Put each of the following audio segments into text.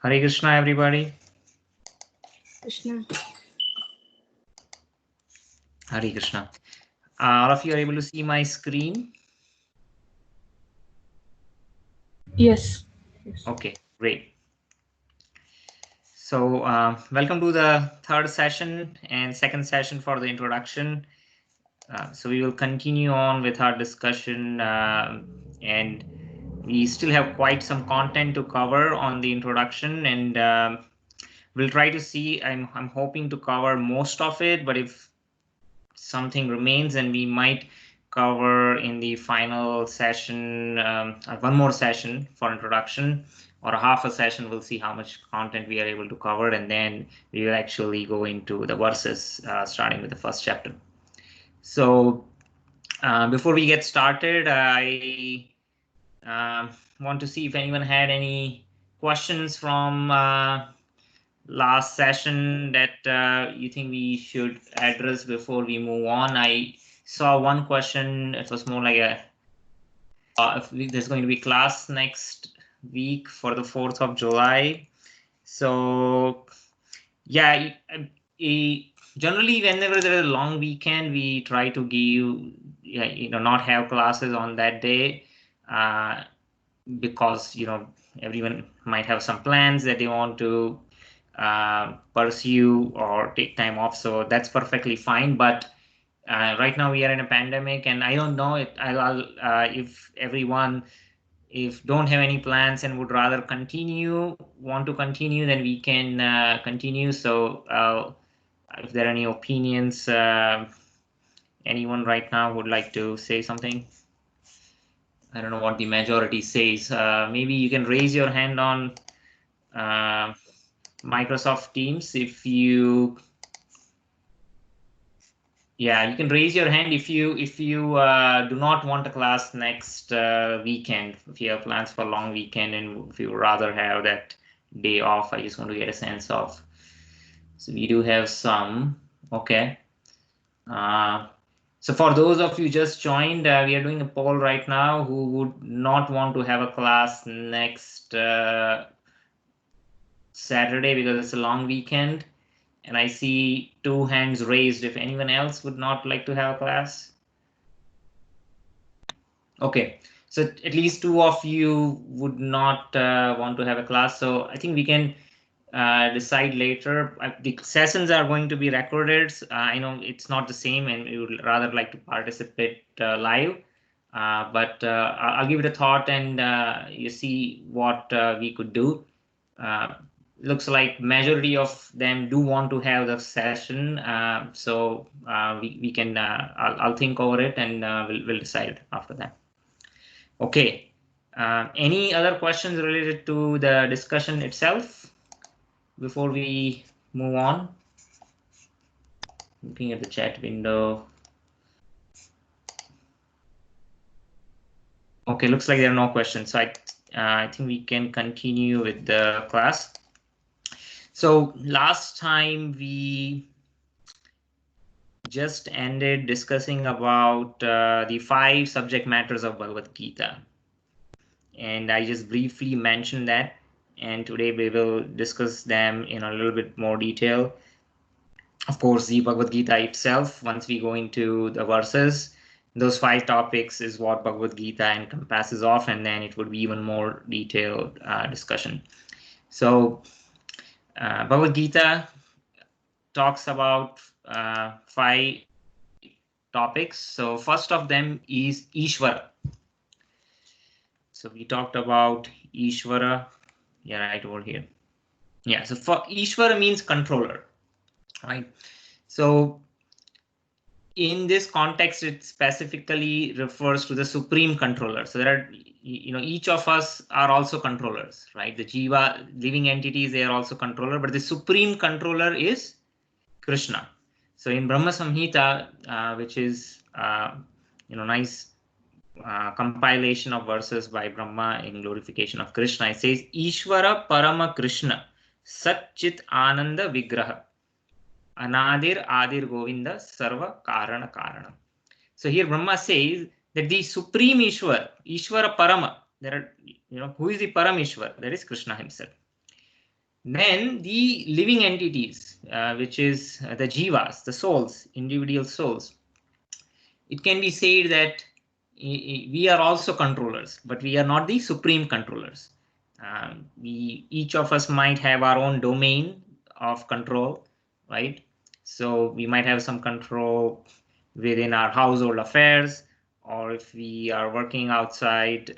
Hare Krishna, everybody. Krishna. Hare Krishna. All of you are able to see my screen? Yes. Okay, great. So welcome to the third session and second session for the introduction. So we will continue on with our discussion and we still have quite some content to cover on the introduction, and we'll try to see. I'm hoping to cover most of it, but if something remains, then we might cover in the final session one more session for introduction, or half a session. We'll see how much content we are able to cover, and then we will actually go into the verses starting with the first chapter. So before we get started, I want to see if anyone had any questions from last session that you think we should address before we move on. I saw one question. It was more like a if there's going to be class next week for the 4th of July. So yeah, generally whenever there is a long weekend, we try to give not have classes on that day because everyone might have some plans that they want to pursue or take time off, so that's perfectly fine. But right now we are in a pandemic, and I don't know if everyone don't have any plans and would rather want to continue, then we can continue. So if there are any opinions, anyone right now would like to say something? I don't know what the majority says. Maybe you can raise your hand on Microsoft Teams if you can raise your hand if you do not want a class next weekend, if you have plans for long weekend and if you would rather have that day off. I just want to get a sense of. So we do have some. Okay. So for those of you just joined, we are doing a poll right now who would not want to have a class next Saturday because it's a long weekend. And I see 2 hands raised. If anyone else would not like to have a class. Okay, so at least 2 of you would not want to have a class. So I think we can decide later. The sessions are going to be recorded. I know it's not the same, and we would rather like to participate live. But I'll give it a thought, and you see what we could do. Looks like majority of them do want to have the session, so we can. I'll think over it, and we'll decide after that. Okay. Any other questions related to the discussion itself before we move on? Looking at the chat window. Okay, looks like there are no questions. So I think we can continue with the class. So last time we just ended discussing about the 5 subject matters of Bhagavad Gita. And I just briefly mentioned that. And today we will discuss them in a little bit more detail. Of course, the Bhagavad Gita itself, once we go into the verses, those 5 topics is what Bhagavad Gita encompasses of, and then it would be even more detailed discussion. So Bhagavad Gita talks about 5 topics. So first of them is Ishvara. So we talked about Ishvara. Yeah, right over here. Yeah, so for Ishvara means controller, right? So in this context, it specifically refers to the supreme controller. So there are, each of us are also controllers, right? The jiva, living entities, they are also controller, but the supreme controller is Krishna. So in Brahma Samhita, which is, nice compilation of verses by Brahma in glorification of Krishna, it says, Ishvara Parama Krishna Sat Chit Ananda Vigraha Anadir Adir Govinda Sarva Karana Karana. So here Brahma says that the supreme Ishvara Parama, there are, who is the Param Ishvara? That is Krishna himself. Then the living entities, which is the jivas, the souls, individual souls. It can be said that we are also controllers, but we are not the supreme controllers. Each of us might have our own domain of control, right? So we might have some control within our household affairs, or if we are working outside,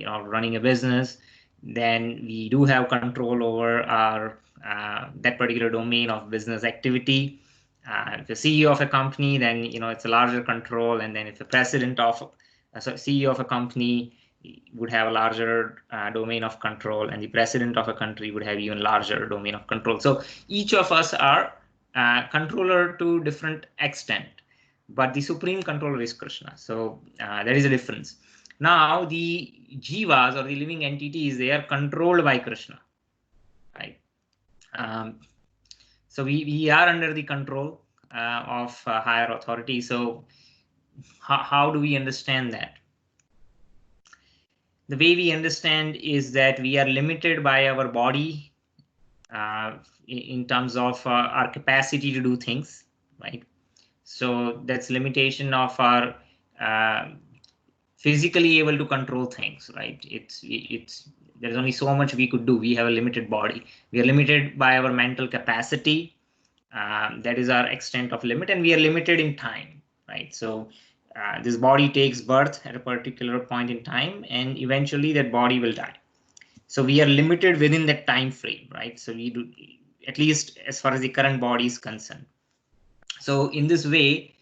running a business, then we do have control over our that particular domain of business activity. If the CEO of a company, then it's a larger control, and then if the president of CEO of a company would have a larger domain of control, and the president of a country would have even larger domain of control. So each of us are controller to different extent, but the supreme controller is Krishna. So there is a difference. Now the jivas, or the living entities, they are controlled by Krishna, right? So we are under the control of higher authority. So how do we understand that? The way we understand is that we are limited by our body in terms of our capacity to do things, right? So that's limitation of our physically able to control things, right? There's only so much we could do. We have a limited body. We are limited by our mental capacity. That is our extent of limit, and we are limited in time, right? So this body takes birth at a particular point in time, and eventually that body will die. So we are limited within that time frame, right? So we do, at least as far as the current body is concerned. So in this way,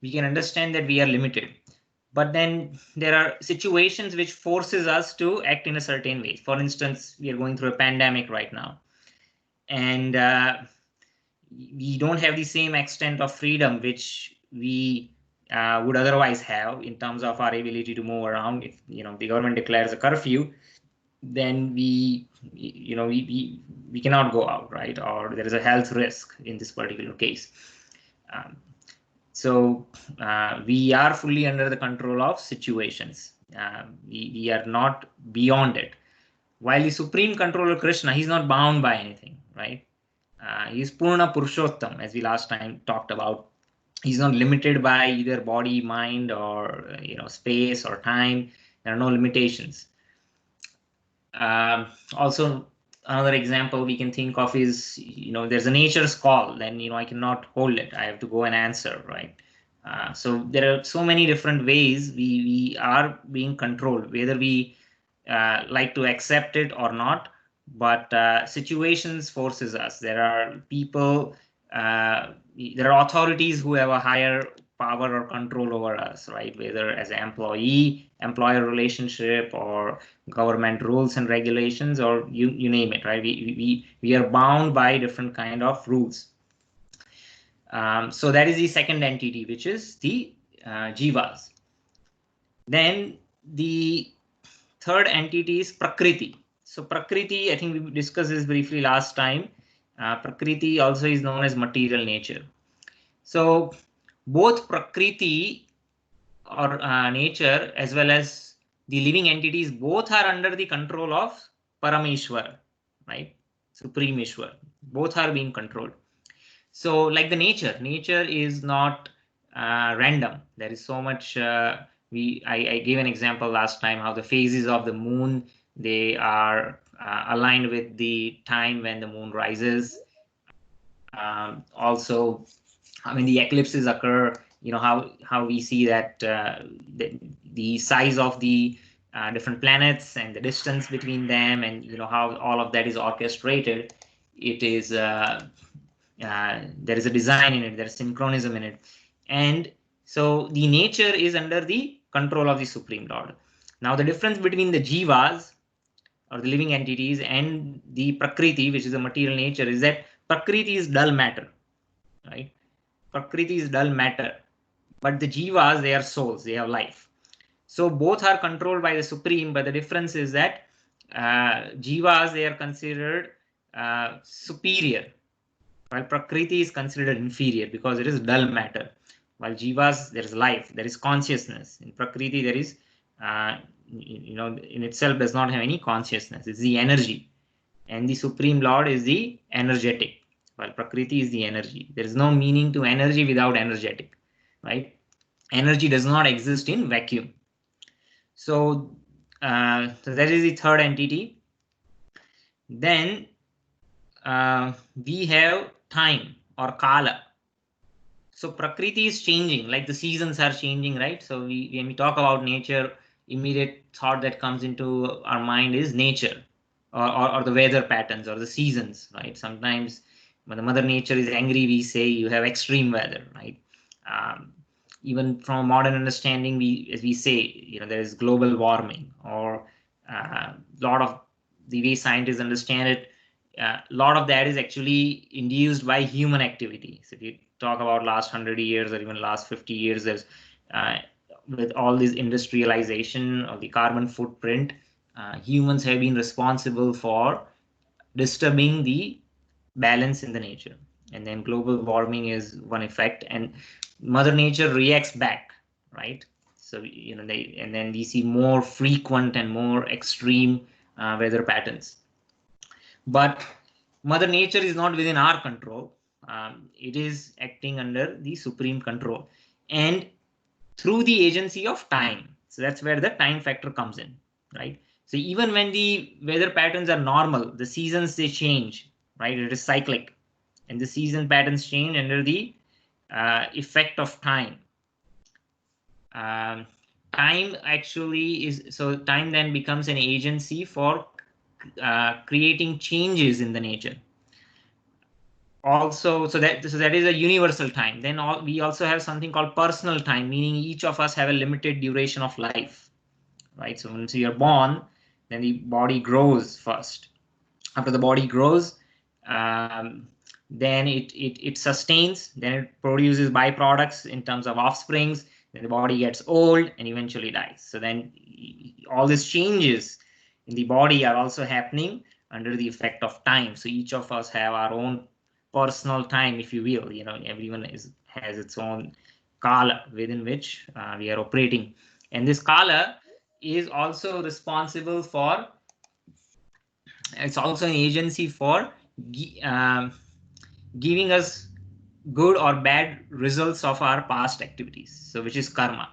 we can understand that we are limited. But then there are situations which forces us to act in a certain way. For instance, we are going through a pandemic right now, and we don't have the same extent of freedom which we would otherwise have in terms of our ability to move around. If the government declares a curfew, then we cannot go out, right? Or there is a health risk in this particular case. So we are fully under the control of situations. We are not beyond it. While the supreme controller Krishna, he's not bound by anything, right? He's Purna Purushottam, as we last time talked about. He's not limited by either body, mind, or space or time. There are no limitations. Also, Another example we can think of is, there's a nature's call, then, I cannot hold it. I have to go and answer, right? So there are so many different ways we are being controlled, whether we like to accept it or not. But situations forces us. There are people, there are authorities who have a higher power or control over us, right? Whether as an employer relationship, or government rules and regulations, or you name it, right? We are bound by different kind of rules. So that is the second entity, which is the jivas. Then the third entity is Prakriti. So Prakriti, I think we discussed this briefly last time. Prakriti also is known as material nature. So both Prakriti, or nature, as well as the living entities, both are under the control of Parameshwar, right? Supreme Ishwar. Both are being controlled. So like the nature is not random. There is so much. I gave an example last time how the phases of the moon, they are aligned with the time when the moon rises. Also, when the eclipses occur, how we see that the size of the different planets and the distance between them, and how all of that is orchestrated. It is there is a design in it, there is synchronism in it, and so the nature is under the control of the Supreme Lord. Now the difference between the jivas, or the living entities, and the Prakriti, which is the material nature, is that Prakriti is dull matter, right? Prakriti is dull matter, but the jivas, they are souls, they have life. So both are controlled by the Supreme, but the difference is that jivas, they are considered superior, while Prakriti is considered inferior because it is dull matter. While jivas, there is life, there is consciousness. In Prakriti, there is, in itself does not have any consciousness. It's the energy, and the Supreme Lord is the energetic, while Prakriti is the energy. There is no meaning to energy without energetic, right? Energy does not exist in vacuum. So that is the third entity. Then we have time, or kala. So Prakriti is changing, like the seasons are changing, right? So when we talk about nature, immediate thought that comes into our mind is nature, or the weather patterns, or the seasons, right? Sometimes when the Mother Nature is angry, we say you have extreme weather, right? Even from a modern understanding, as we say, there is global warming, or a lot of the way scientists understand it, a lot of that is actually induced by human activity. So if you talk about last 100 years, or even last 50 years, there's with all this industrialization of the carbon footprint, humans have been responsible for disturbing the balance in the nature. And then global warming is one effect, and Mother Nature reacts back, right? So and then we see more frequent and more extreme weather patterns. But Mother Nature is not within our control. It is acting under the Supreme control, and through the agency of time. So that's where the time factor comes in, right? So even when the weather patterns are normal, the seasons, they change, right? It is cyclic, and the season patterns change under the effect of time. Time actually is, so time then becomes an agency for creating changes in the nature. Also, so that is a universal time. Then we also have something called personal time, meaning each of us have a limited duration of life, right? So once you are born, then the body grows first. After the body grows, then it sustains, then it produces byproducts in terms of offsprings, then the body gets old and eventually dies. So then all these changes in the body are also happening under the effect of time. So each of us have our own personal time, if you will. Everyone has its own kala within which we are operating, and this kala is also responsible for, it's also an agency for giving us good or bad results of our past activities, so which is karma.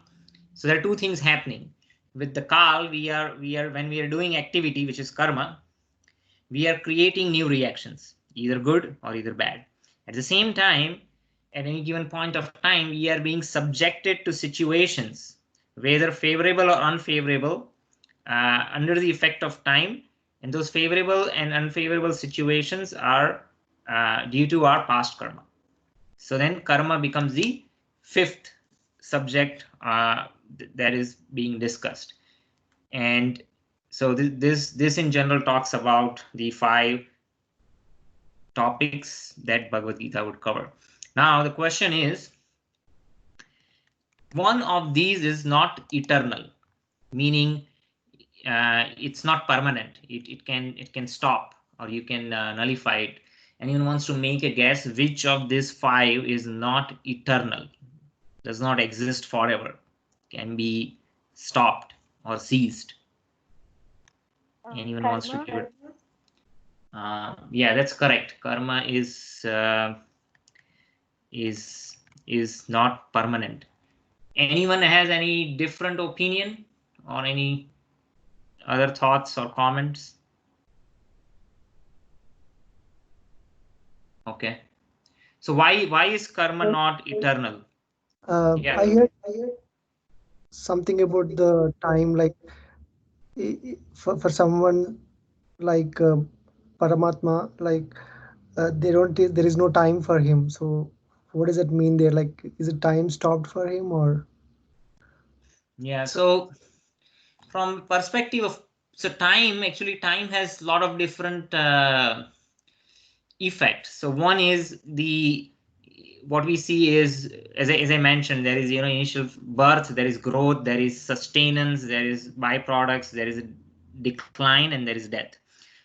So there are two things happening with the kal. We are when we are doing activity, which is karma, we are creating new reactions, either good or either bad. At the same time, at any given point of time, we are being subjected to situations, whether favorable or unfavorable, under the effect of time. And those favorable and unfavorable situations are due to our past karma. So then karma becomes the fifth subject that is being discussed. And so this in general talks about the 5 topics that Bhagavad Gita would cover. Now the question is, one of these is not eternal, meaning it's not permanent. It can stop, or you can nullify it. Anyone wants to make a guess which of these 5 is not eternal, does not exist forever, can be stopped or ceased? Anyone wants to give it? Yeah, that's correct. Karma is not permanent. Anyone has any different opinion or any other thoughts or comments? Okay. So why is karma not eternal? Yeah. I heard something about the time, like for someone like Paramatma, like there is no time for him. So what does it mean there? Like, is it time stopped for him, or? Yeah. So from perspective of, so time has a lot of different effects. So one is what we see is, as I mentioned, there is initial birth, there is growth, there is sustenance, there is byproducts, there is a decline, and there is death.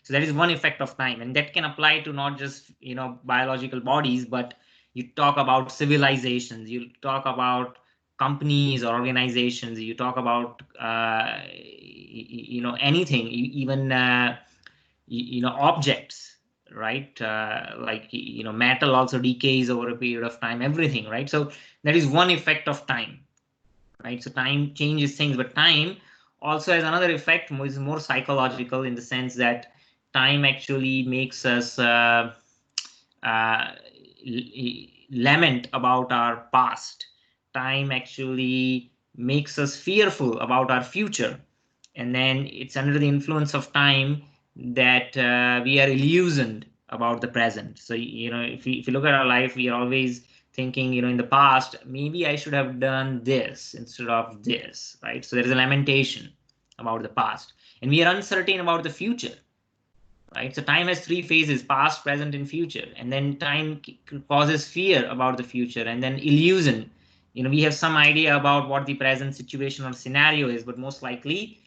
So that is one effect of time, and that can apply to not just biological bodies, but you talk about civilizations, you talk about companies or organizations, you talk about anything, even objects, right? Like metal also decays over a period of time, everything, right? So that is one effect of time, right? So time changes things, but time also has another effect, which is more psychological, in the sense that time actually makes us lament about our past. Time actually makes us fearful about our future. And then it's under the influence of time that we are illusioned about the present. So if you look at our life, we are always thinking, in the past, maybe I should have done this instead of this, right? So there is a lamentation about the past, and we are uncertain about the future, right? So time has 3 phases: past, present, and future. And then time causes fear about the future, and then illusion. We have some idea about what the present situation or scenario is, but most likely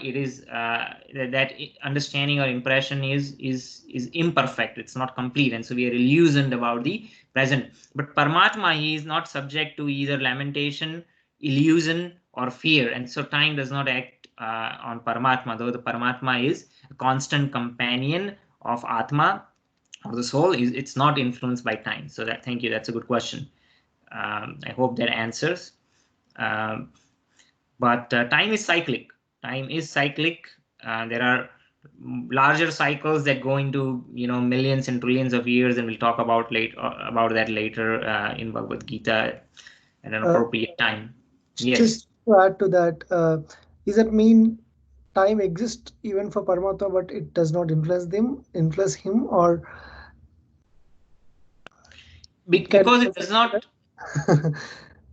it is that understanding or impression is imperfect. It's not complete, and so we are illusioned about the present. But Paramatma, he is not subject to either lamentation, illusion, or fear, and so time does not act on Paramatma, though the Paramatma is a constant companion of Atma, or the soul. It's not influenced by time. So thank you. That's a good question. I hope that answers. But time is cyclic. Time is cyclic. There are larger cycles that go into millions and trillions of years, and we'll talk about that later in Bhagavad Gita at an appropriate time. Yes. Just to add to that, does that mean time exists even for Paramatma, but it does not influence him, or because it does not?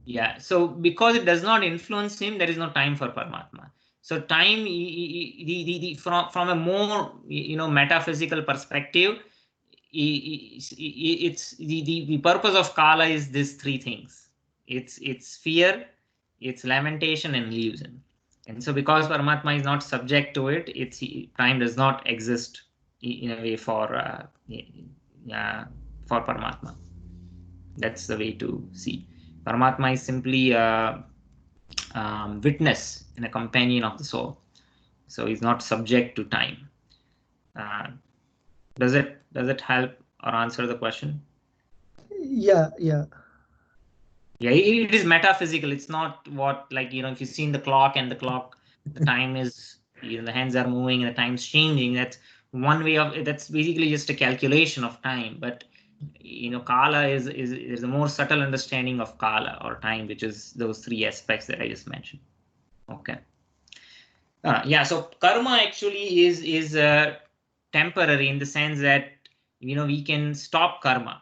Yeah. So because it does not influence him, there is no time for Paramatma. So time, from a more metaphysical perspective, it's the purpose of Kala is these 3 things. It's fear, it's lamentation, and illusion. And so because Paramatma is not subject to it, time does not exist in a way for Paramatma. That's the way to see. Paramatma is simply a witness and a companion of the soul. So he's not subject to time. Does it help or answer the question? Yeah. Yeah, it is metaphysical. It's not what, like, if you've seen the clock, and the time is, the hands are moving and the time's changing. That's one way of that's basically just a calculation of time, but kala is a more subtle understanding of kala or time, which is those three aspects that I just mentioned. Okay. Yeah, so karma actually is temporary in the sense that we can stop karma.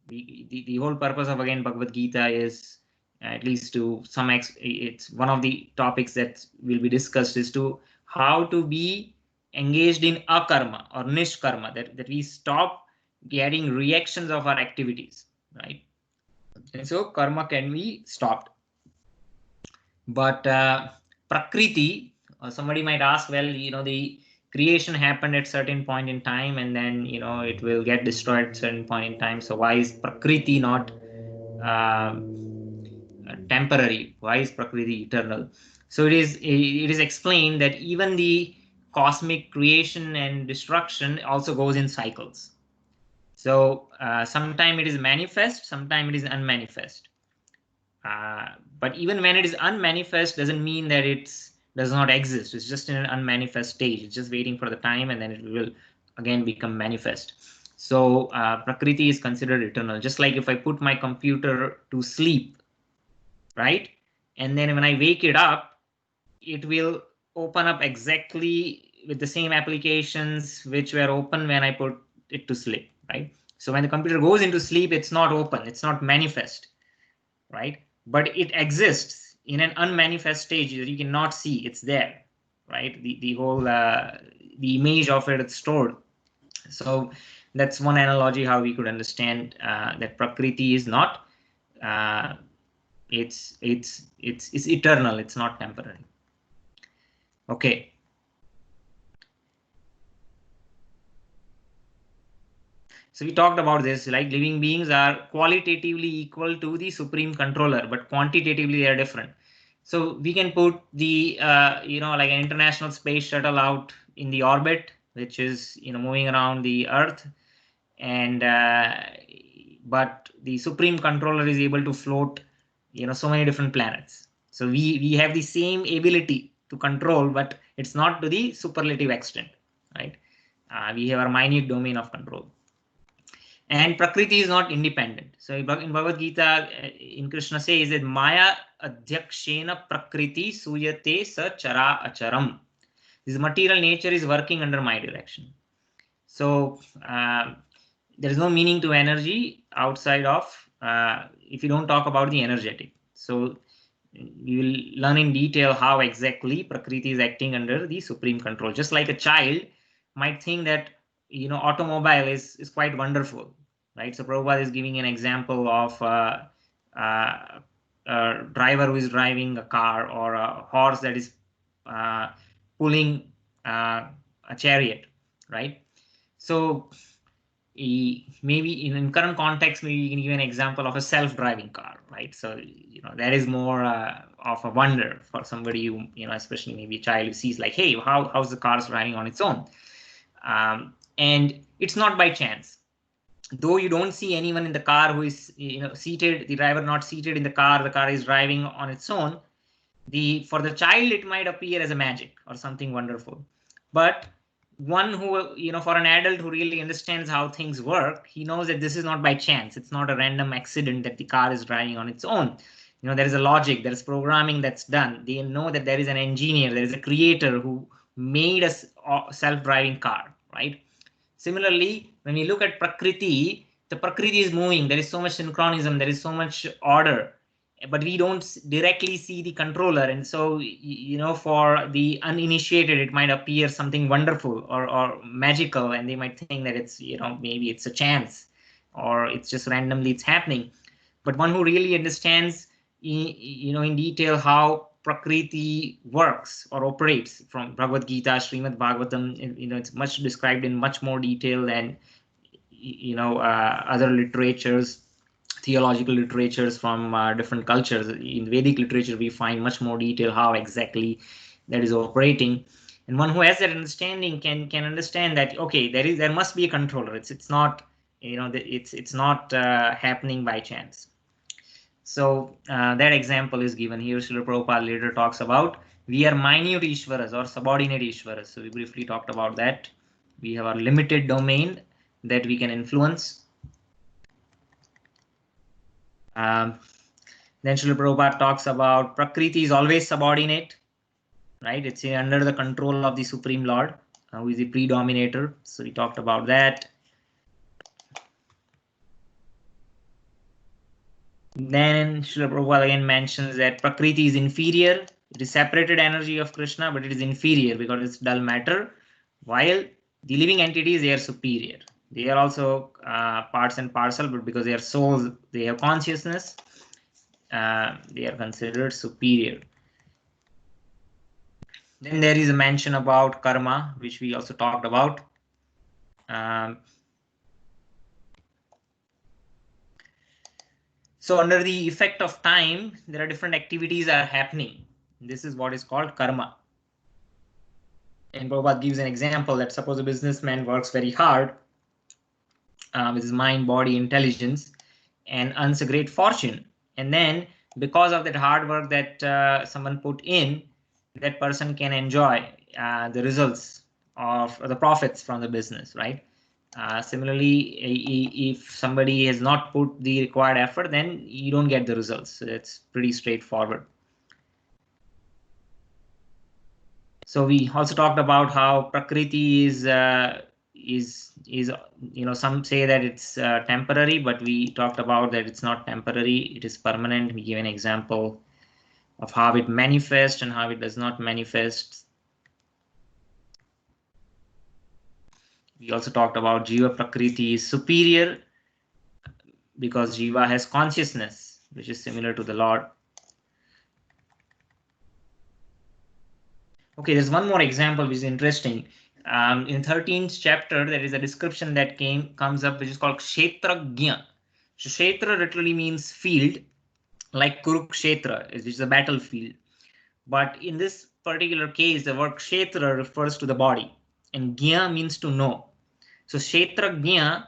The whole purpose of again Bhagavad Gita is, at least to some it's one of the topics that will be discussed, is to how to be engaged in akarma or nishkarma, that we stop getting reactions of our activities, right? And so karma can be stopped. But Prakriti, somebody might ask, well, the creation happened at certain point in time, and then it will get destroyed at certain point in time. So why is Prakriti not temporary? Why is Prakriti eternal? So it is explained that even the cosmic creation and destruction also goes in cycles. So sometime it is manifest, sometime it is unmanifest. But even when it is unmanifest, doesn't mean that it does not exist. It's just in an unmanifest stage. It's just waiting for the time, and then it will again become manifest. So Prakriti is considered eternal. Just like if I put my computer to sleep, right? And then when I wake it up, it will open up exactly with the same applications which were open when I put it to sleep, right? So when the computer goes into sleep, it's not open, it's not manifest, right? But it exists in an unmanifest stage that you cannot see. It's there, right? The whole the image of it is stored. So that's one analogy how we could understand that Prakriti is not it's eternal, it's not temporary. Okay. So we talked about this, like living beings are qualitatively equal to the supreme controller, but quantitatively they are different. So we can put the like an international space shuttle out in the orbit, which is moving around the Earth, and but the supreme controller is able to float so many different planets. So we have the same ability to control, but it's not to the superlative extent, right? We have our minute domain of control. And Prakriti is not independent. So in Bhagavad Gita, in Krishna says that Maya adhyakshena Prakriti suyate sa chara acharam. This material nature is working under my direction. So there is no meaning to energy outside of if you don't talk about the energetic. So we will learn in detail how exactly Prakriti is acting under the supreme control. Just like a child might think that automobile is quite wonderful, right? So Prabhupada is giving an example of a driver who is driving a car, or a horse that is pulling a chariot, right? So maybe in current context, maybe you can give an example of a self-driving car, right? So that is more of a wonder for somebody who especially maybe a child who sees like, hey, how's the car driving on its own? And it's not by chance. Though you don't see anyone in the car who is seated, the driver not seated in the car is driving on its own. For the child it might appear as a magic or something wonderful, but one who for an adult who really understands how things work, he knows that this is not by chance. It's not a random accident that the car is driving on its own. There is a logic, there is programming that's done. They know that there is an engineer, there is a creator who made a self-driving car, right? Similarly, when we look at Prakriti, the Prakriti is moving. There is so much synchronism, there is so much order, but we don't directly see the controller. And so, for the uninitiated, it might appear something wonderful or magical, and they might think that it's, maybe it's a chance, or it's just randomly it's happening. But one who really understands, in detail how Prakriti works or operates, from Bhagavad Gita, Srimad Bhagavatam, it's much described in much more detail than other literatures, theological literatures from different cultures. In Vedic literature, we find much more detail how exactly that is operating. And one who has that understanding can understand that, okay, there must be a controller. It's not it's not happening by chance. So that example is given here. Srila Prabhupada later talks about we are minute Ishvaras or subordinate Ishvaras. So we briefly talked about that We have a limited domain that we can influence. Then Srila Prabhupada talks about Prakriti is always subordinate, right? It's under the control of the Supreme Lord, who is the predominator. So we talked about that. Then Srila Prabhupada again mentions that Prakriti is inferior. It is separated energy of Krishna, but it is inferior because it's dull matter, while the living entities, they are superior. They are also parts and parcel, but because they are souls, they have consciousness, they are considered superior. Then there is a mention about karma, which we also talked about. So under the effect of time, there are different activities are happening. This is what is called karma. And Prabhupada gives an example that suppose a businessman works very hard with his mind, body, intelligence, and earns a great fortune. And then because of that hard work that someone put in, that person can enjoy the results of the profits from the business, right? Similarly, if somebody has not put the required effort, then you don't get the results. So it's pretty straightforward. So we also talked about how Prakriti is some say that it's temporary, but we talked about that it's not temporary, it is permanent. We gave an example of how it manifests and how it does not manifest. We also talked about jiva Prakriti is superior because jiva has consciousness, which is similar to the Lord. Okay, there's one more example which is interesting. In 13th chapter, there is a description that comes up, which is called Kshetragya. So Kshetra literally means field, like Kurukshetra, which is a battlefield. But in this particular case, the word Kshetra refers to the body, and Gya means to know. So Kshetragya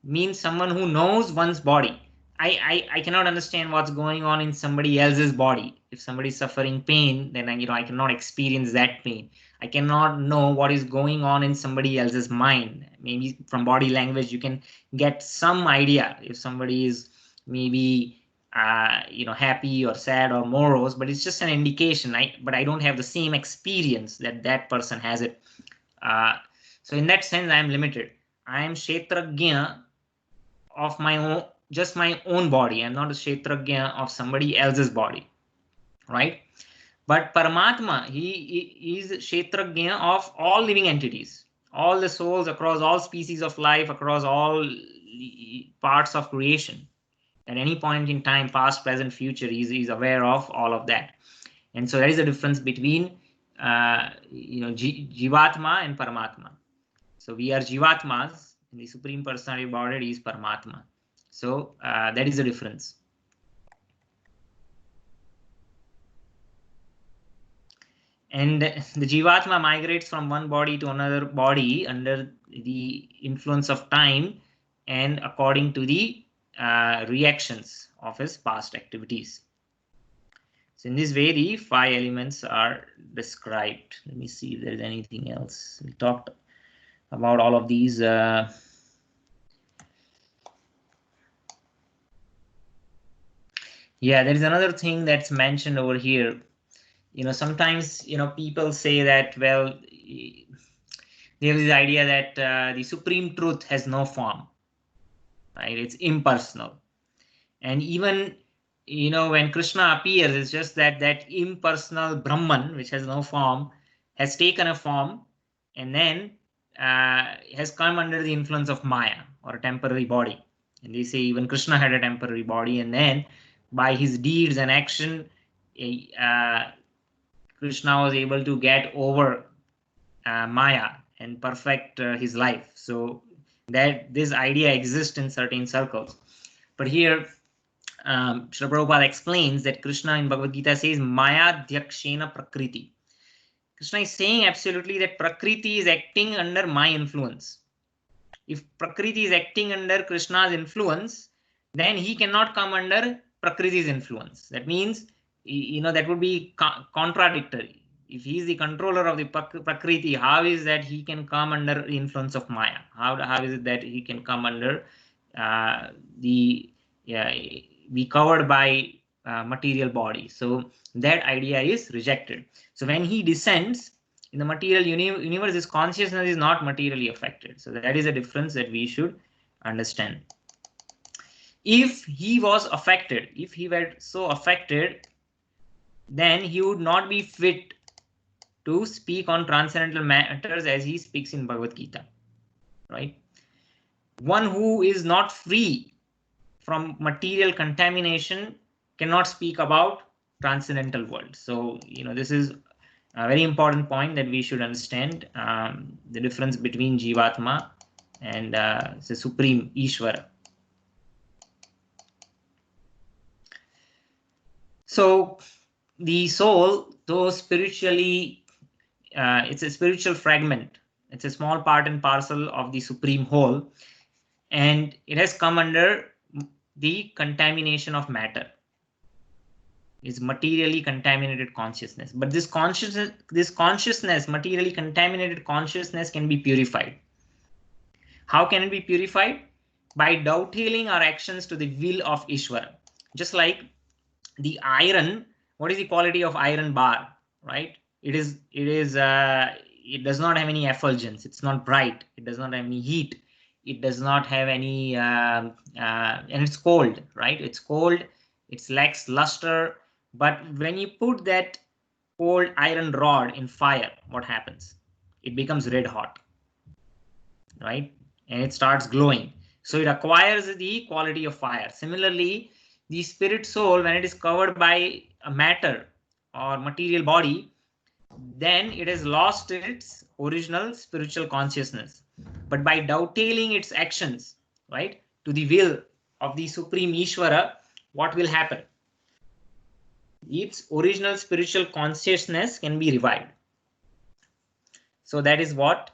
means someone who knows one's body. I cannot understand what's going on in somebody else's body. If somebody is suffering pain, then I cannot experience that pain. I cannot know what is going on in somebody else's mind. Maybe from body language you can get some idea if somebody is maybe happy or sad or morose, but it's just an indication. But I don't have the same experience that person has it. So in that sense, I am limited. I am Kshetragya of my own, just my own body. I'm not a Kshetragya of somebody else's body, right? But Paramatma, he is Kshetragya of all living entities, all the souls across all species of life, across all parts of creation. At any point in time, past, present, future, he's aware of all of that. And so there is a difference between Jivatma and Paramatma. So we are Jivatmas, and the Supreme Personality of Godhead is Paramatma. So that is the difference. And the Jivatma migrates from one body to another body under the influence of time and according to the reactions of his past activities. So in this way, the 5 elements are described. Let me see if there is anything else. We talked about all of these. Yeah, there is another thing that's mentioned over here. Sometimes, people say that, well, there is this idea that the supreme truth has no form, right? It's impersonal. And even, when Krishna appears, it's just that impersonal Brahman, which has no form, has taken a form and then has come under the influence of Maya, or a temporary body. And they say even Krishna had a temporary body, and then by his deeds and action, Krishna was able to get over Maya and perfect his life. So that this idea exists in certain circles. But here, Srila Prabhupada explains that Krishna in Bhagavad Gita says, Maya Dhyakshena Prakriti. Krishna is saying absolutely that Prakriti is acting under my influence. If Prakriti is acting under Krishna's influence, then he cannot come under Prakriti's influence. That means, that would be contradictory. If he is the controller of the Prakriti, how is that he can come under the influence of Maya? How is it that he can come under be covered by material body? So that idea is rejected. So when he descends in the material universe, his consciousness is not materially affected. So that is a difference that we should understand. If he was affected, if he were so affected, then he would not be fit to speak on transcendental matters as he speaks in Bhagavad Gita, right? One who is not free from material contamination cannot speak about transcendental world. So, this is a very important point that we should understand, the difference between Jivatma and the Supreme Ishvara. So the soul, though spiritually, it's a spiritual fragment. It's a small part and parcel of the supreme whole, and it has come under the contamination of matter. It's materially contaminated consciousness. But this consciousness, materially contaminated consciousness, can be purified. How can it be purified? By dovetailing our actions to the will of Ishvara. Just like the iron, what is the quality of iron bar, right? It does not have any effulgence. It's not bright. It does not have any heat. It does not have any, and it's cold, right? It's cold. It lacks luster. But when you put that cold iron rod in fire, what happens? It becomes red hot, right? And it starts glowing. So it acquires the quality of fire. Similarly, the spirit soul, when it is covered by a matter or material body, then it has lost its original spiritual consciousness. But by dovetailing its actions, right, to the will of the Supreme Ishvara, what will happen? Its original spiritual consciousness can be revived. So that is what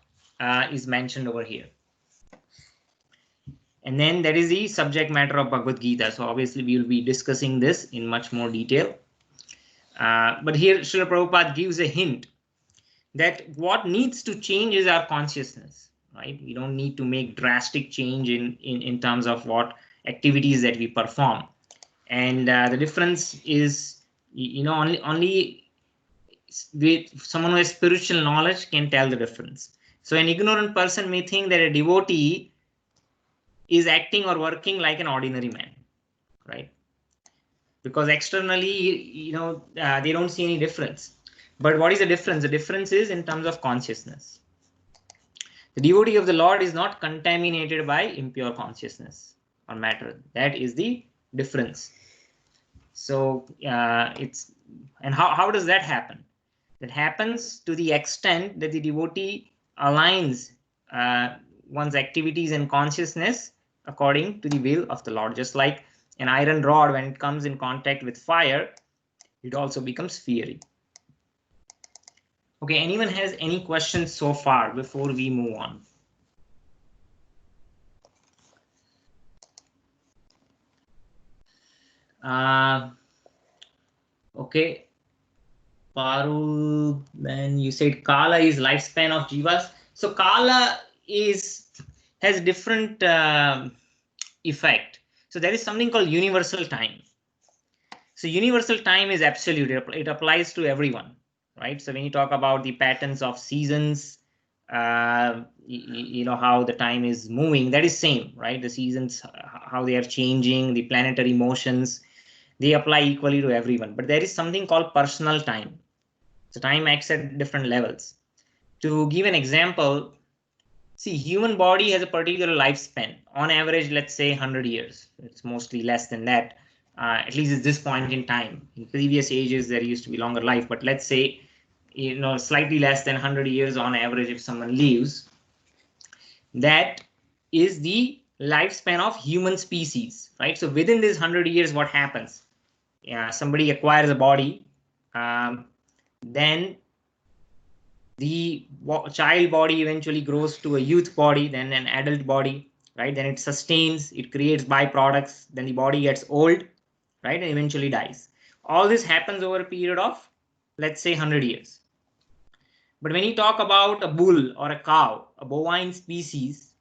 is mentioned over here. And then that is the subject matter of Bhagavad Gita. So obviously we will be discussing this in much more detail. But here Srila Prabhupada gives a hint that what needs to change is our consciousness, right? We don't need to make drastic change in terms of what activities that we perform. And the difference is, only with someone who has spiritual knowledge can tell the difference. So an ignorant person may think that a devotee is acting or working like an ordinary man, right? Because externally, they don't see any difference. But what is the difference? The difference is in terms of consciousness. The devotee of the Lord is not contaminated by impure consciousness or matter. That is the difference. So and how does that happen? That happens to the extent that the devotee aligns one's activities and consciousness according to the will of the Lord. Just like an iron rod, when it comes in contact with fire, it also becomes fiery. Okay, anyone has any questions so far before we move on? Okay, Parul, then you said Kala is lifespan of jivas. So Kala has different effect. So there is something called universal time. So universal time is absolute. It applies to everyone, right? So when you talk about the patterns of seasons, how the time is moving, that is same, right? The seasons, how they are changing, the planetary motions, they apply equally to everyone. But there is something called personal time. So time acts at different levels. To give an example, see, human body has a particular lifespan. On average, let's say 100 years. It's mostly less than that, at least at this point in time. In previous ages, there used to be longer life. But let's say, slightly less than 100 years on average if someone lives. That is the lifespan of human species, right? So within this 100 years, what happens? Somebody acquires a body, then the child body eventually grows to a youth body, then an adult body, right? Then it sustains, it creates byproducts, then the body gets old, right? And eventually dies. All this happens over a period of, let's say, 100 years. But when you talk about a bull or a cow, a bovine species,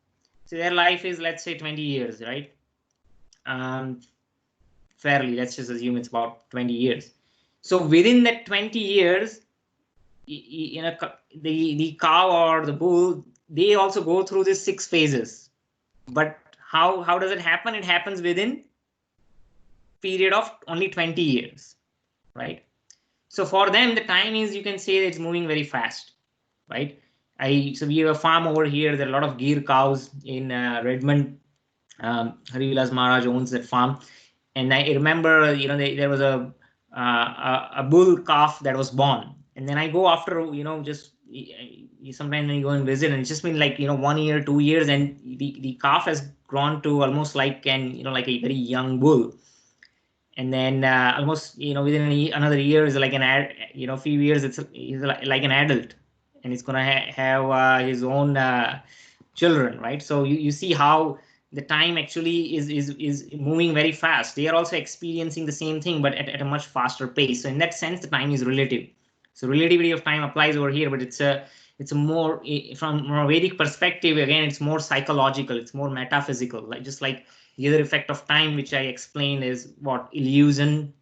so their life is, let's say, 20 years, right? Fairly, let's just assume it's about 20 years. So within that 20 years, the cow or the bull, they also go through these 6 phases. But how does it happen? It happens within period of only 20 years, right? So for them, the time is, you can say, it's moving very fast, right? So we have a farm over here. There are a lot of Gir cows in Redmond. Harivilas Maharaj owns that farm, and I remember, there was a bull calf that was born, and then I go after, just sometimes when you go and visit, and it's just been like 1 year, 2 years, and the calf has grown to almost like like a very young bull. And then almost within another year is like few years, he's like an adult, and he's gonna have his own children, right? So you see how the time actually is moving very fast. They are also experiencing the same thing, but at a much faster pace. So in that sense, the time is relative. So relativity of time applies over here, but it's a more, from a Vedic perspective, again, it's more psychological, it's more metaphysical, like just like the other effect of time, which I explained, is what? Illusion,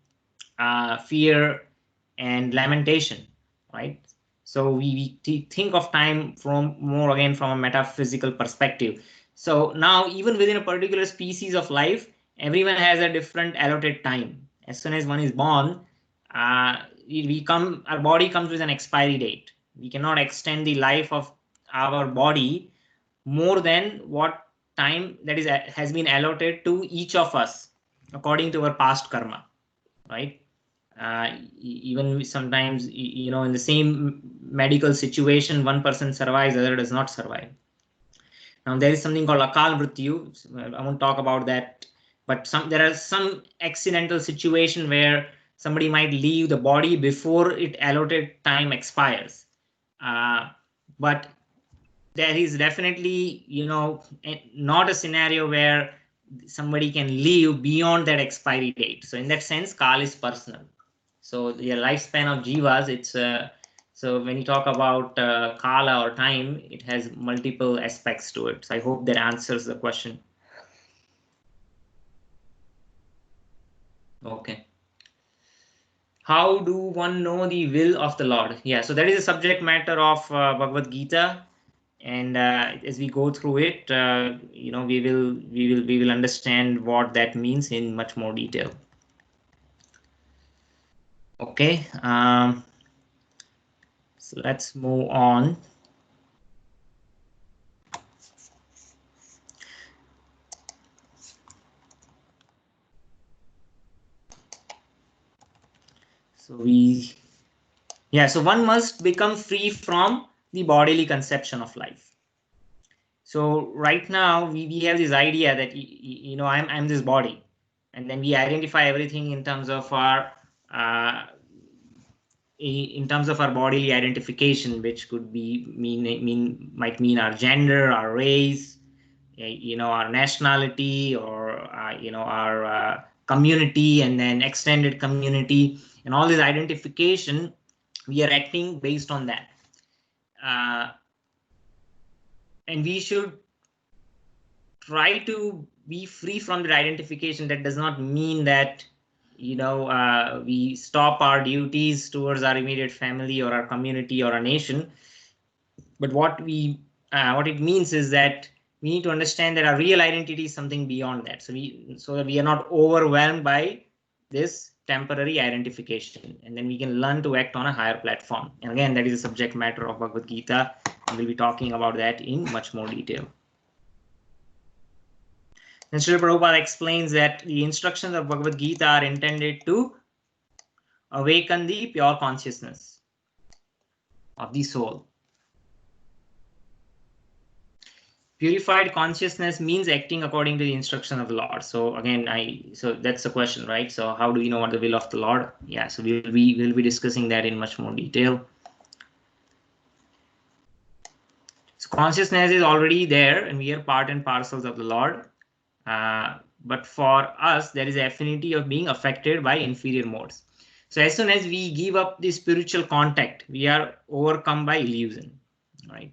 fear, and lamentation, right? So we think of time from more, again, from a metaphysical perspective. So now, even within a particular species of life, everyone has a different allotted time. As soon as one is born, our body comes with an expiry date. We cannot extend the life of our body more than what time that has been allotted to each of us according to our past karma, right? Even sometimes, in the same medical situation, one person survives, the other does not survive. Now there is something called akal mrityu. I won't talk about that, but there are some accidental situation where somebody might leave the body before it allotted time expires. But there is definitely, not a scenario where somebody can live beyond that expiry date. So in that sense, Kal is personal. So the lifespan of jivas, it's so when you talk about Kala or time, it has multiple aspects to it. So I hope that answers the question. Okay. How do one know the will of the Lord? Yeah, so that is the subject matter of Bhagavad Gita. And as we go through it, we will understand what that means in much more detail. Okay, so let's move on. So so one must become free from the bodily conception of life. So right now we have this idea that I'm this body, and then we identify everything in terms of our bodily identification, which could be might mean our gender, our race, our nationality, or our community, and then extended community, and all this identification, we are acting based on that. And we should try to be free from that identification. That does not mean that we stop our duties towards our immediate family or our community or our nation. But what it means is that we need to understand that our real identity is something beyond that. So that we are not overwhelmed by this temporary identification, and then we can learn to act on a higher platform. And again, that is the subject matter of Bhagavad Gita, and we'll be talking about that in much more detail. And Srila Prabhupada explains that the instructions of Bhagavad Gita are intended to awaken the pure consciousness of the soul. Purified consciousness means acting according to the instruction of the Lord. So again, so that's the question, right? So how do we know what the will of the Lord? Yeah, so we'll be discussing that in much more detail. So consciousness is already there, and we are part and parcels of the Lord. But for us, there is affinity of being affected by inferior modes. So as soon as we give up the spiritual contact, we are overcome by illusion, right?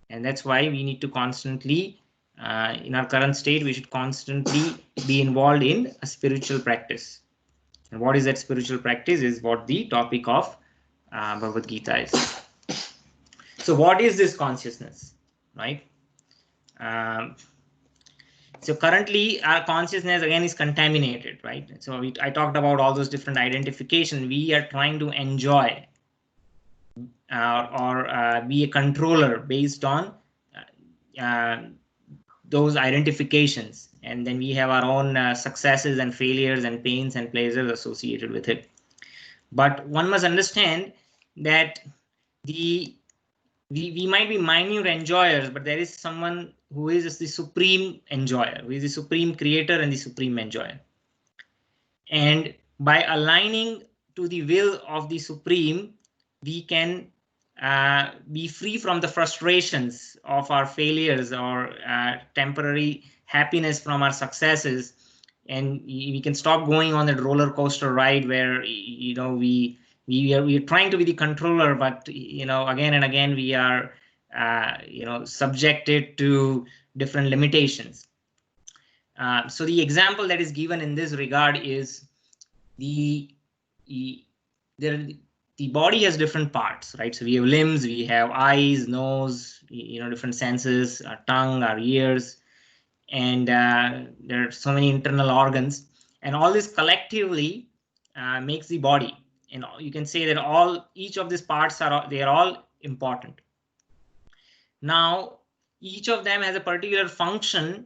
And that's why we need to constantly, in our current state, we should constantly be involved in a spiritual practice. And what is that spiritual practice is what the topic of Bhagavad Gita is. So what is this consciousness, right? So currently our consciousness again is contaminated, right? So I talked about all those different identifications. We are trying to enjoy or be a controller based on those identifications, and then we have our own successes and failures and pains and pleasures associated with it. But one must understand that we might be minute enjoyers, but there is someone who is the supreme enjoyer, who is the supreme creator and the supreme enjoyer. And by aligning to the will of the supreme, we can be free from the frustrations of our failures or temporary happiness from our successes, and we can stop going on that roller coaster ride where we are trying to be the controller, but again and again we are subjected to different limitations. So the example that is given in this regard is the body has different parts, right? So we have limbs, we have eyes, nose, different senses, our tongue, our ears, and there are so many internal organs, and all this collectively makes the body. And you can say that each of these parts are all important. Now, each of them has a particular function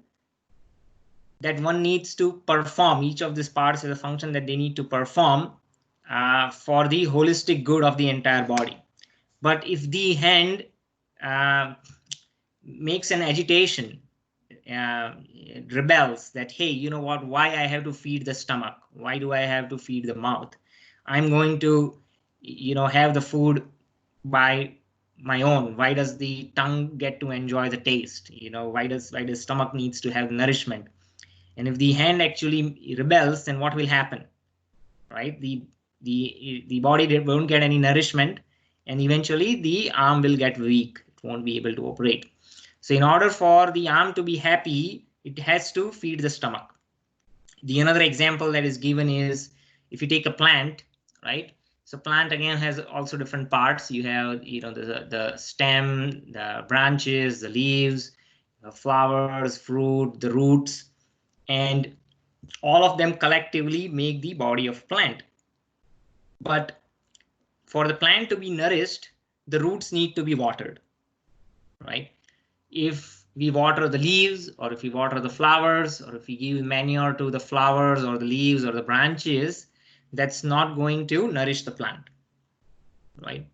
that one needs to perform. Each of these parts has a function that they need to perform for the holistic good of the entire body. But if the hand makes an agitation, rebels that, hey, you know what, why I have to feed the stomach? Why do I have to feed the mouth? I'm going to, have the food by my own. Why does the tongue get to enjoy the taste? Why does stomach needs to have nourishment? And if the hand actually rebels, then what will happen, right? The body won't get any nourishment, and eventually the arm will get weak. It won't be able to operate. So in order for the arm to be happy, it has to feed the stomach. The another example that is given is if you take a plant, right? So plant again has also different parts. You have the stem, the branches, the leaves, the flowers, fruit, the roots, and all of them collectively make the body of plant. But for the plant to be nourished, the roots need to be watered, right? If we water the leaves, or if we water the flowers, or if we give manure to the flowers or the leaves or the branches, that's not going to nourish the plant, right?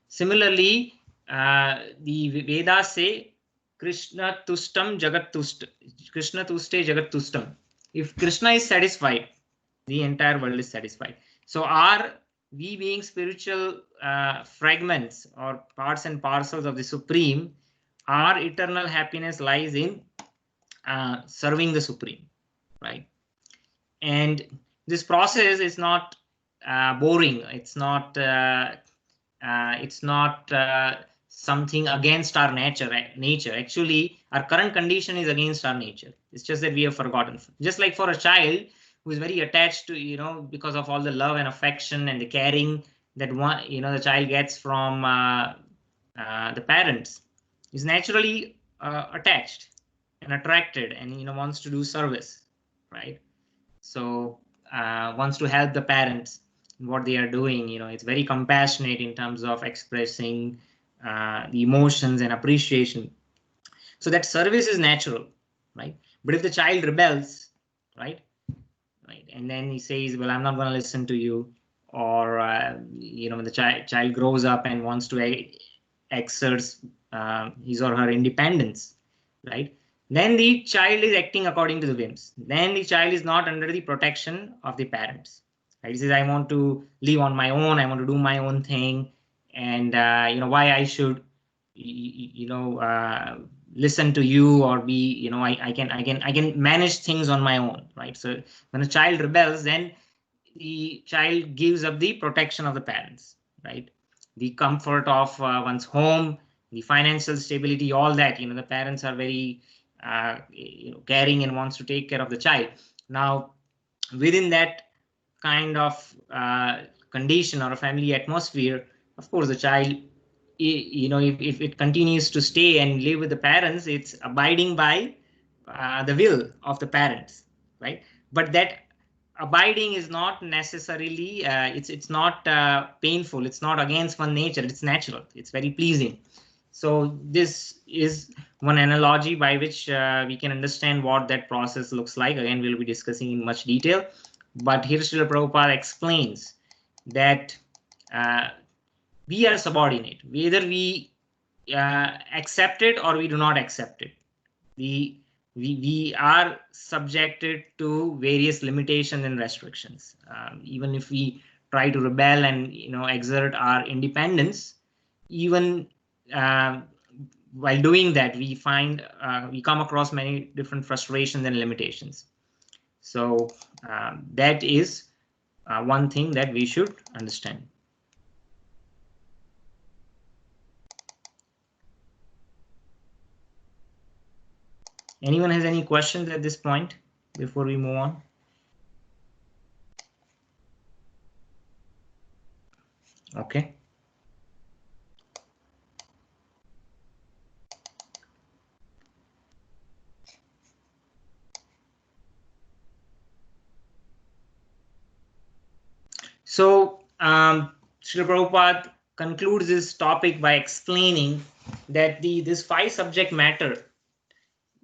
Similarly, the Vedas say, Krishna tustam jagat tusta, Krishna tuste jagat tustam. If Krishna is satisfied, the entire world is satisfied. So we being spiritual fragments or parts and parcels of the Supreme, our eternal happiness lies in serving the Supreme, right? And this process is not boring. It's not something against our nature. Actually, our current condition is against our nature. It's just that we have forgotten. Just like for a child who is very attached to, because of all the love and affection and the caring that the child gets from the parents, is naturally attached and attracted, and wants to do service, right? So wants to help the parents in what they are doing. It's very compassionate in terms of expressing the emotions and appreciation. So that service is natural, right? But if the child rebels, right, and then he says, well, I'm not going to listen to you, or when the child grows up and wants to exert his or her independence, right, then the child is acting according to the whims. Then the child is not under the protection of the parents, right? He says, I want to live on my own, I want to do my own thing, and why I should listen to you, or be I can manage things on my own, right? So when a child rebels, then the child gives up the protection of the parents, right? The comfort of one's home, the financial stability, all that. The parents are very caring and wants to take care of the child. Now, within that kind of condition or a family atmosphere, of course, the child, if it continues to stay and live with the parents, it's abiding by the will of the parents, right? But that abiding is not necessarily it's not painful, it's not against one nature, it's natural, it's very pleasing. So this is one analogy by which we can understand what that process looks like. Again, we'll be discussing in much detail, but here Srila Prabhupada explains that we are subordinate, whether we accept it or we do not accept it. We are subjected to various limitations and restrictions. Even if we try to rebel and exert our independence, even while doing that, we find we come across many different frustrations and limitations. So that is one thing that we should understand. Anyone has any questions at this point before we move on? Okay. So Srila Prabhupada concludes this topic by explaining that this 5 subject matter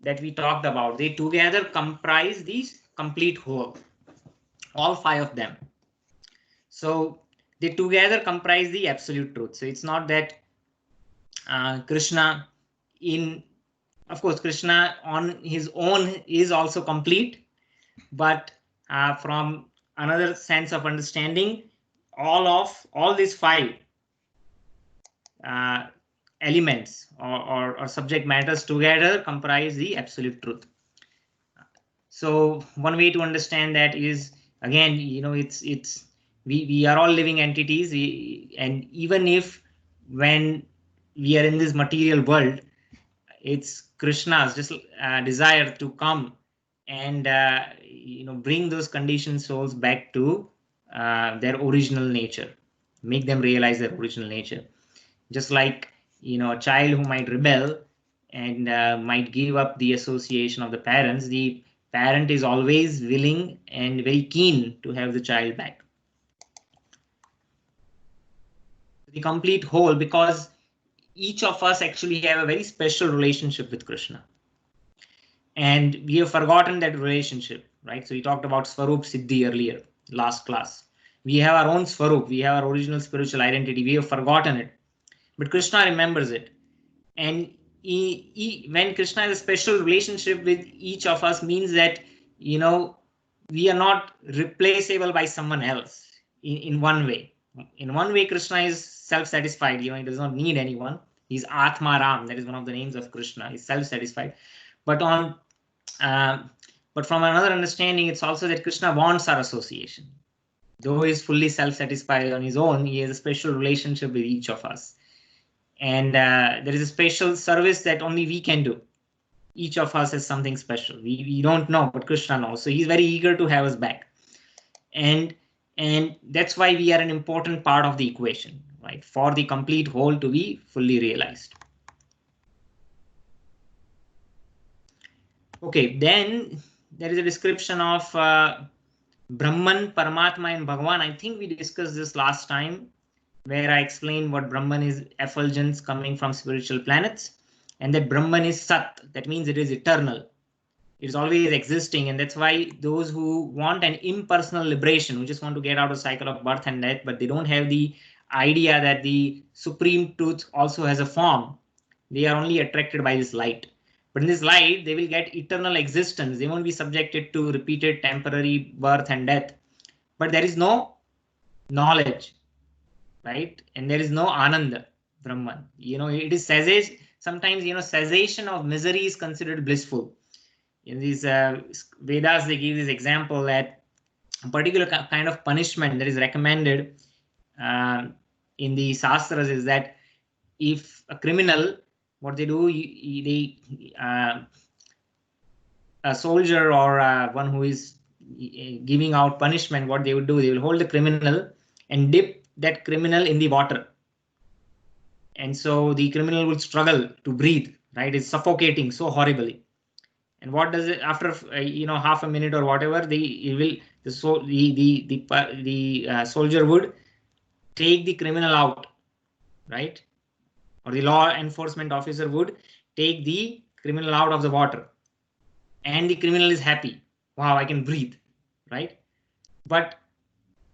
that we talked about, they together comprise the complete whole, all 5 of them. So they together comprise the absolute truth. So it's not that Krishna, of course, Krishna on his own is also complete, but from another sense of understanding, all these 5 elements or subject matters together comprise the absolute truth. So one way to understand that is, again, it's we are all living entities, and even if when we are in this material world, it's Krishna's just desire to come and bring those conditioned souls back to their original nature, make them realize their original nature. Just like a child who might rebel and might give up the association of the parents, the parent is always willing and very keen to have the child back. The complete whole, because each of us actually have a very special relationship with Krishna, and we have forgotten that relationship, right? So we talked about Swarup Siddhi earlier, last class. We have our own Swarup, we have our original spiritual identity, we have forgotten it, but Krishna remembers it. And when Krishna has a special relationship with each of us, means that we are not replaceable by someone else in one way. In one way, Krishna is self-satisfied. He does not need anyone. He's Atma Ram. That is one of the names of Krishna. He's self-satisfied. But from another understanding, it's also that Krishna wants our association. Though he is fully self-satisfied on his own, he has a special relationship with each of us. And there is a special service that only we can do. Each of us has something special. We don't know, but Krishna knows. So he's very eager to have us back. And that's why we are an important part of the equation, right? For the complete whole to be fully realized. Okay, then there is a description of Brahman, Paramatma, and Bhagavan. I think we discussed this last time, where I explained what Brahman is effulgence coming from spiritual planets, and that Brahman is Sat. That means it is eternal. It is always existing, and that's why those who want an impersonal liberation, who just want to get out of the cycle of birth and death, but they don't have the idea that the supreme truth also has a form, they are only attracted by this light. But in this light, they will get eternal existence. They won't be subjected to repeated temporary birth and death. But there is no knowledge, right? And there is no Ananda, Brahman. It is cessation. Sometimes, cessation of misery is considered blissful. In these Vedas, they give this example that a particular kind of punishment that is recommended in the Shastras is that if a criminal, what they do, a soldier or one who is giving out punishment, what they would do, they will hold the criminal and dip that criminal in the water. And so the criminal will struggle to breathe, right? It's suffocating so horribly. And what does it, after half a minute or whatever, the soldier would take the criminal out, right? Or the law enforcement officer would take the criminal out of the water, and the criminal is happy. Wow, I can breathe, right? But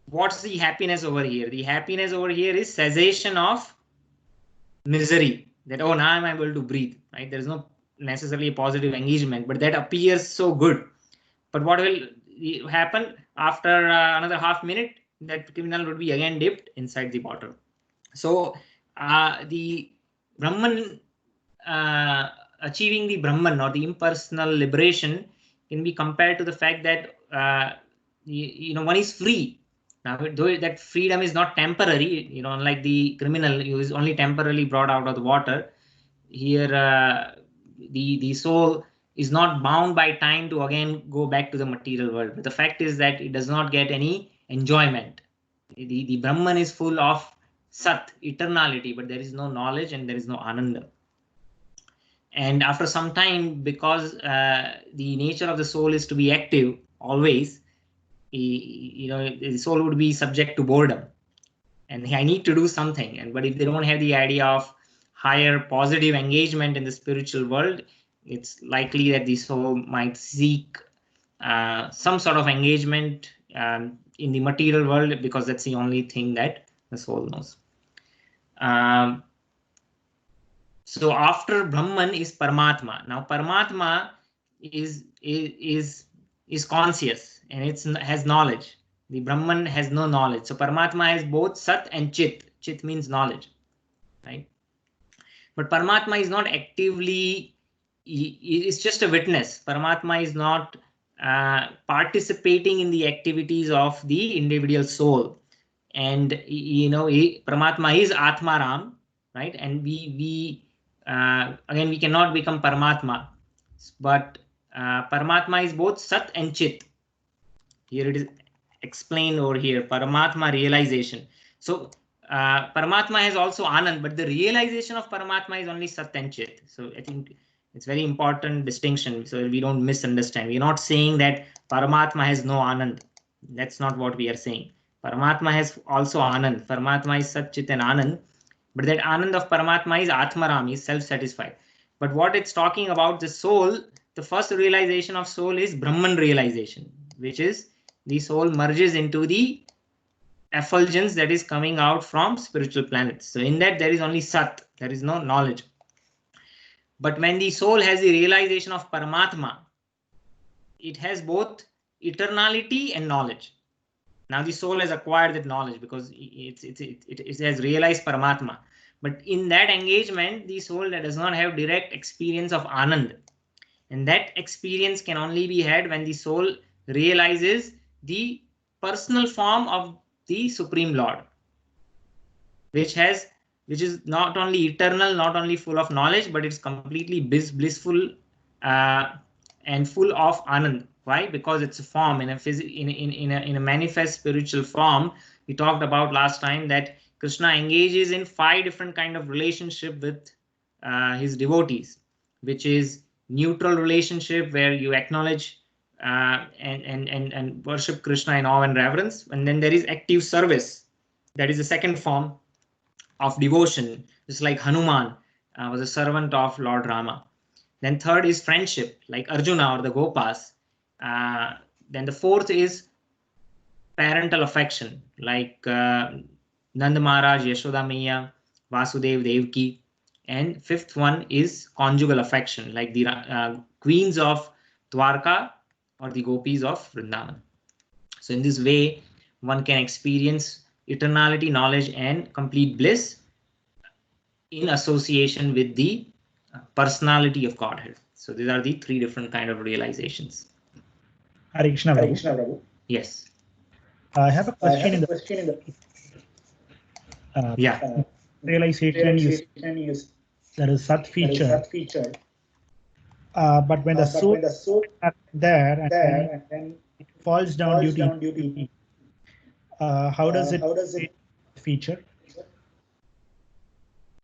what's the happiness over here? The happiness over here is cessation of misery. That, oh, now I'm able to breathe, right? There is no necessarily a positive engagement, but that appears so good. But what will happen after another half minute? That criminal would be again dipped inside the water. So the Brahman, achieving the Brahman or the impersonal liberation can be compared to the fact that one is free. Now, though that freedom is not temporary, unlike the criminal who is only temporarily brought out of the water, here the soul is not bound by time to again go back to the material world. But the fact is that it does not get any enjoyment. The Brahman is full of Sat, eternality, but there is no knowledge and there is no Ananda. And after some time, because the nature of the soul is to be active always, the soul would be subject to boredom. And I need to do something. But if they don't have the idea of higher positive engagement in the spiritual world, it's likely that the soul might seek some sort of engagement in the material world, because that's the only thing that the soul knows. So after Brahman is Paramatma. Now Paramatma is conscious and has knowledge. The Brahman has no knowledge. So Paramatma has both Sat and Chit. Chit means knowledge, right? But Paramatma is not actively, it's just a witness. Paramatma is not participating in the activities of the individual soul. And Paramatma is Atmaram, right? And we again, we cannot become Paramatma, but Paramatma is both Sat and Chit. Here it is explained over here, Paramatma realization. So Paramatma has also Anand, but the realization of Paramatma is only Sat and Chit. So I think it's very important distinction, so we don't misunderstand. We're not saying that Paramatma has no Anand. That's not what we are saying. Paramatma has also Anand. Paramatma is Sat, Chit and Anand. But that Anand of Paramatma is Atmaram, is self-satisfied. But what it's talking about, the soul, the first realization of soul is Brahman realization, which is the soul merges into the effulgence that is coming out from spiritual planets. So in that there is only Sat, there is no knowledge. But when the soul has the realization of Paramatma, it has both eternality and knowledge. Now the soul has acquired that knowledge because it has realized Paramatma. But in that engagement, the soul does not have direct experience of Anand. And that experience can only be had when the soul realizes the personal form of the Supreme Lord, which is not only eternal, not only full of knowledge, but it's completely blissful and full of Anand. Why? Because it's a form in a manifest spiritual form. We talked about last time that Krishna engages in 5 different kind of relationship with his devotees, which is neutral relationship where you acknowledge and worship Krishna in awe and reverence. And then there is active service. That is the second form of devotion, just like Hanuman was a servant of Lord Rama. Then third is friendship, like Arjuna or the Gopas. Then the fourth is parental affection, like Nand Maharaj, Yashoda Maiya, Vasudev, Devki. And fifth one is conjugal affection, like the queens of Dwarka or the gopis of Vrindavan. So in this way, one can experience eternality, knowledge, and complete bliss in association with the personality of Godhead. So these are the 3 different kind of realizations. Hare Krishna, Prabhu. Yes. I have a question in the realization is there is Sat feature, but when the soul is there and then it falls down due to inactivity, how does it feature?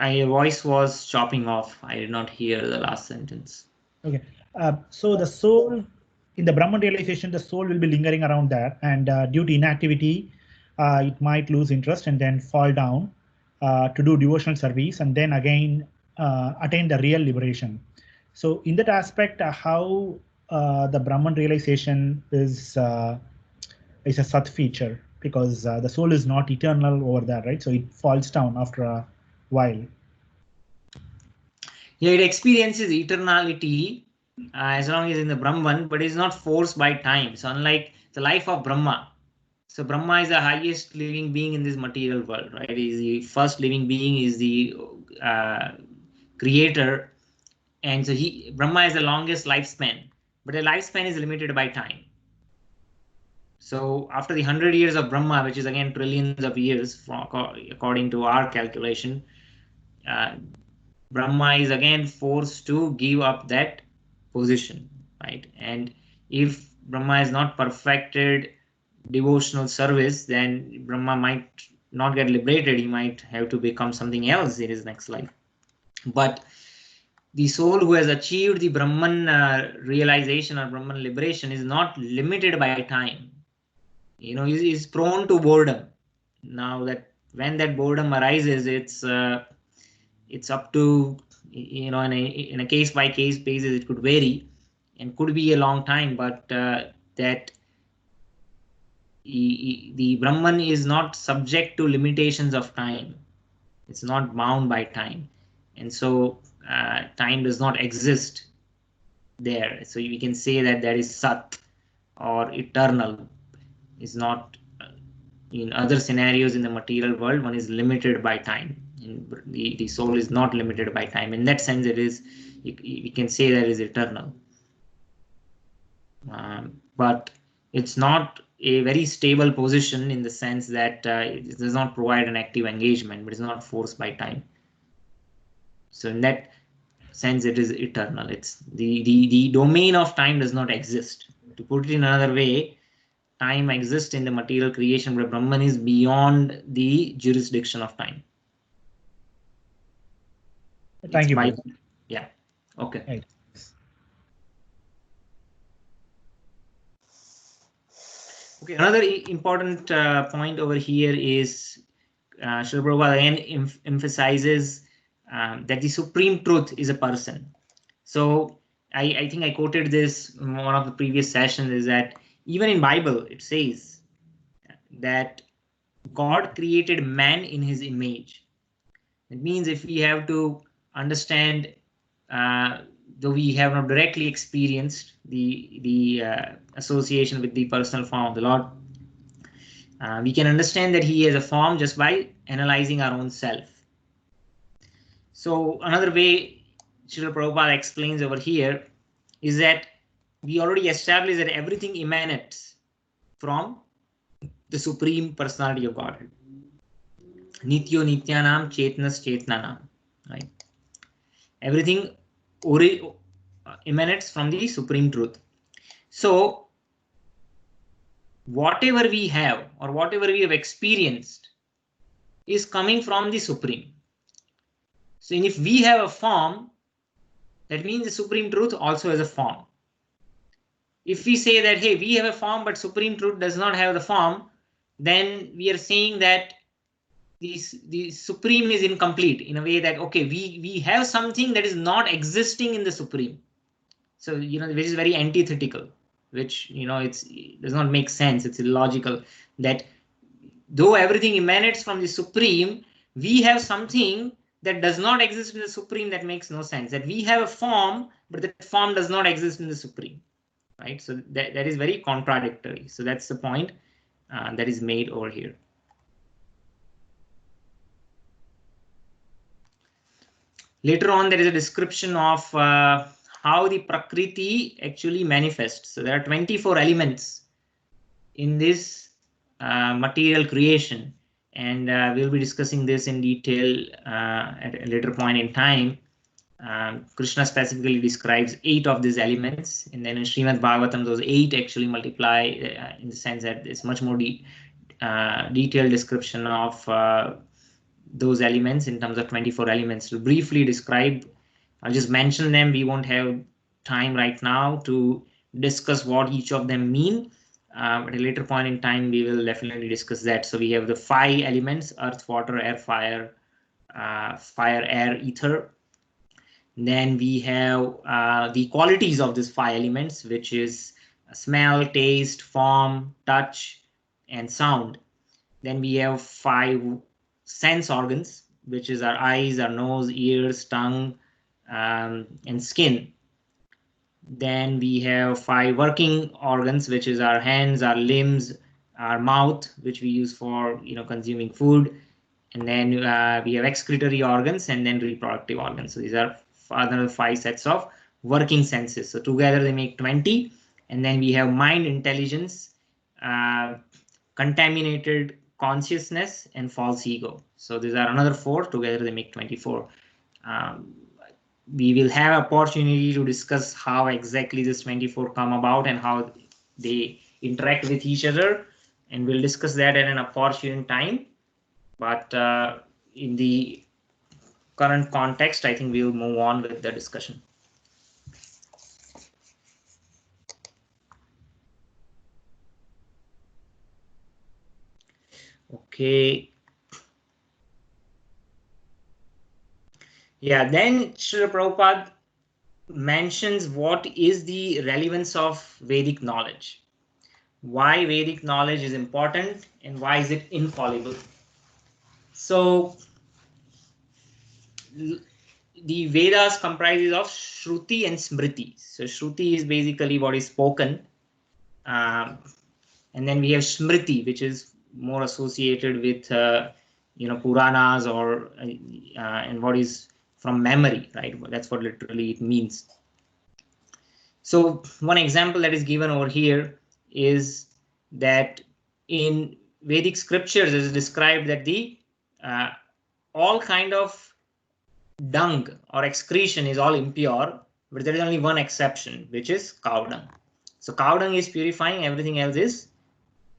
Your voice was chopping off. I did not hear the last sentence. Okay, so the soul in the Brahman realization, the soul will be lingering around there, and due to inactivity, it might lose interest and then fall down to do devotional service, and then again attain the real liberation. So in that aspect, how the Brahman realization is a Sat feature, because the soul is not eternal over there, right? So it falls down after a while. Yeah, it experiences eternality as long as in the Brahman, but it's not forced by time. So unlike the life of Brahma, so Brahma is the highest living being in this material world, right? Is the first living being, is the creator, and so Brahma has the longest lifespan, but the lifespan is limited by time. So after the 100 years of Brahma, which is again trillions of years according to our calculation, Brahma is again forced to give up that position, right? And if Brahma is not perfected devotional service, then Brahma might not get liberated. He might have to become something else in his next life. But the soul who has achieved the Brahman realization or Brahman liberation is not limited by time. You know, is prone to boredom. Now that when that boredom arises, it's up to, you know, in a case by case basis, it could vary and could be a long time, but that the Brahman is not subject to limitations of time. It's not bound by time, and so time does not exist there. So we can say that there is Sat or eternal. Is not in other scenarios in the material world, one is limited by time. The soul is not limited by time. In that sense, it is, we can say that is eternal. But it's not a very stable position in the sense that it does not provide an active engagement, but it's not forced by time. So in that sense, it is eternal. It's the domain of time does not exist. To put it in another way, time exists in the material creation, but Brahman is beyond the jurisdiction of time. Thank you. Yeah. Okay. Right. Okay. Another important point over here is Srila Prabhupada again emphasizes that the supreme truth is a person. So I think I quoted this in one of the previous sessions, is that even in Bible it says that God created man in his image. It means if we have to understand, though we have not directly experienced the association with the personal form of the Lord, we can understand that he has a form just by analyzing our own self. So another way Srila Prabhupada explains over here is that we already established that everything emanates from the Supreme Personality of Godhead. Nityo, Nityanam, Cetanas, Cetananam. Right? Everything emanates from the Supreme Truth. So whatever we have or whatever we have experienced is coming from the Supreme. So if we have a form, that means the Supreme Truth also has a form. If we say that, hey, we have a form, but Supreme Truth does not have the form, then we are saying that the Supreme is incomplete, in a way that, okay, we have something that is not existing in the Supreme. So, you know, which is very antithetical, which, you know, it does not make sense. It's illogical that though everything emanates from the Supreme, we have something that does not exist in the Supreme. That makes no sense. That we have a form, but that form does not exist in the Supreme. Right? So that is very contradictory. So that's the point that is made over here. Later on, there is a description of how the Prakriti actually manifests. So there are 24 elements in this material creation, and we'll be discussing this in detail at a later point in time. Krishna specifically describes 8 of these elements, and then in Srimad Bhagavatam, those 8 actually multiply in the sense that it's much more detailed description of those elements in terms of 24 elements. To briefly describe, I'll just mention them. We won't have time right now to discuss what each of them mean. At a later point in time, we will definitely discuss that. So we have the 5 elements: earth, water, air, fire, air, ether. Then we have the qualities of these 5 elements, which is smell, taste, form, touch, and sound. Then we have 5 sense organs, which is our eyes, our nose, ears, tongue, and skin. Then we have 5 working organs, which is our hands, our limbs, our mouth, which we use for consuming food. And then we have excretory organs and then reproductive organs. So these are another 5 sets of working senses. So together they make 20. And then we have mind, intelligence, contaminated consciousness, and false ego. So these are another 4. Together they make 24. We will have opportunity to discuss how exactly this 24 come about and how they interact with each other, and we'll discuss that at an opportune time. But in the current context, I think we'll move on with the discussion. Okay. Yeah, then Srila Prabhupada mentions what is the relevance of Vedic knowledge, why Vedic knowledge is important, and why is it infallible. So the Vedas comprises of Shruti and Smriti. So Shruti is basically what is spoken, and then we have Smriti, which is more associated with Puranas or and what is from memory, right? That's what literally it means. So one example that is given over here is that in Vedic scriptures it is described that the all kind of dung or excretion is all impure, but there is only one exception, which is cow dung. So cow dung is purifying, everything else is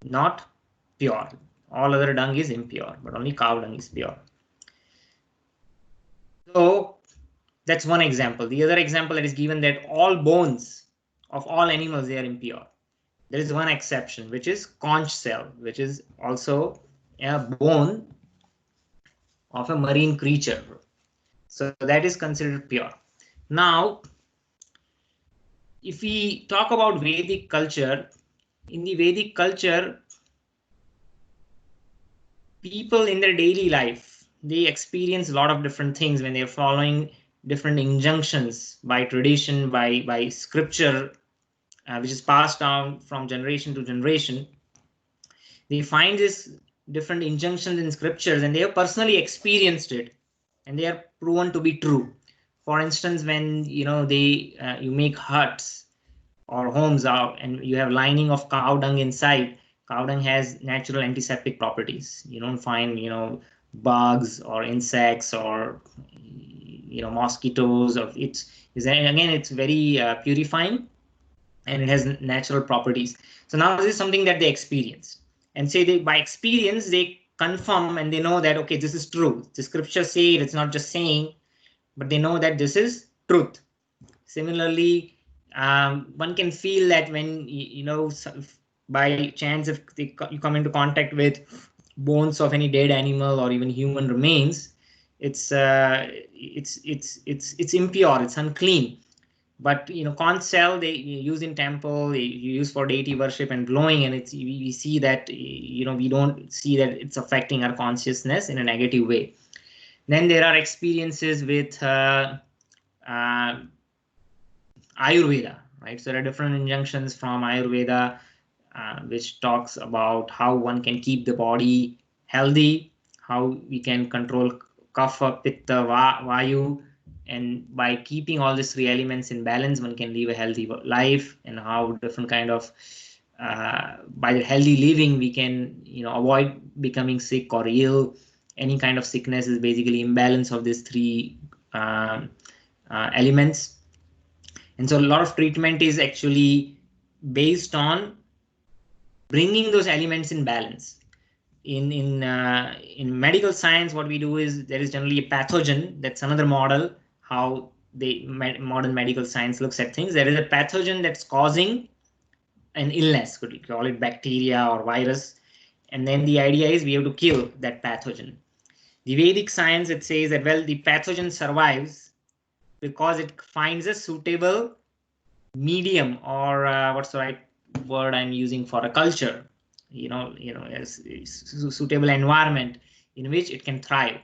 not pure. All other dung is impure, but only cow dung is pure. So that's one example. The other example that is given, that all bones of all animals, they are impure. There is one exception, which is conch shell, which is also a bone of a marine creature. So that is considered pure. Now, if we talk about Vedic culture, in the Vedic culture, people in their daily life, they experience a lot of different things when they're following different injunctions by tradition, by scripture, which is passed down from generation to generation. They find these different injunctions in scriptures and they have personally experienced it, and they are proven to be true. For instance, when you make huts or homes out and you have lining of cow dung inside, cow dung has natural antiseptic properties. You don't find bugs or insects or mosquitoes, or it's very purifying, and it has natural properties. So now this is something that they experience, and say by experience they confirm and they know that, okay, this is true. The scriptures say it, it's not just saying, but they know that this is truth. Similarly, one can feel that when by chance if you come into contact with bones of any dead animal or even human remains, it's impure, it's unclean. But conch shell they use in temple, they use for deity worship and blowing, and we see that we don't see that it's affecting our consciousness in a negative way. Then there are experiences with Ayurveda, right? So there are different injunctions from Ayurveda which talks about how one can keep the body healthy, how we can control kapha, pitta, vayu, and by keeping all these 3 elements in balance, one can live a healthy life, and how different kind of by the healthy living, we can, avoid becoming sick or ill. Any kind of sickness is basically imbalance of these three elements. And so a lot of treatment is actually based on bringing those elements in balance. In medical science, what we do is there is generally a pathogen. That's another model how the modern medical science looks at things. There is a pathogen that's causing an illness, could you call it bacteria or virus, and then the idea is we have to kill that pathogen. The Vedic science, it says that, well, the pathogen survives because it finds a suitable medium, or what's the right word I'm using for a culture, as suitable environment in which it can thrive.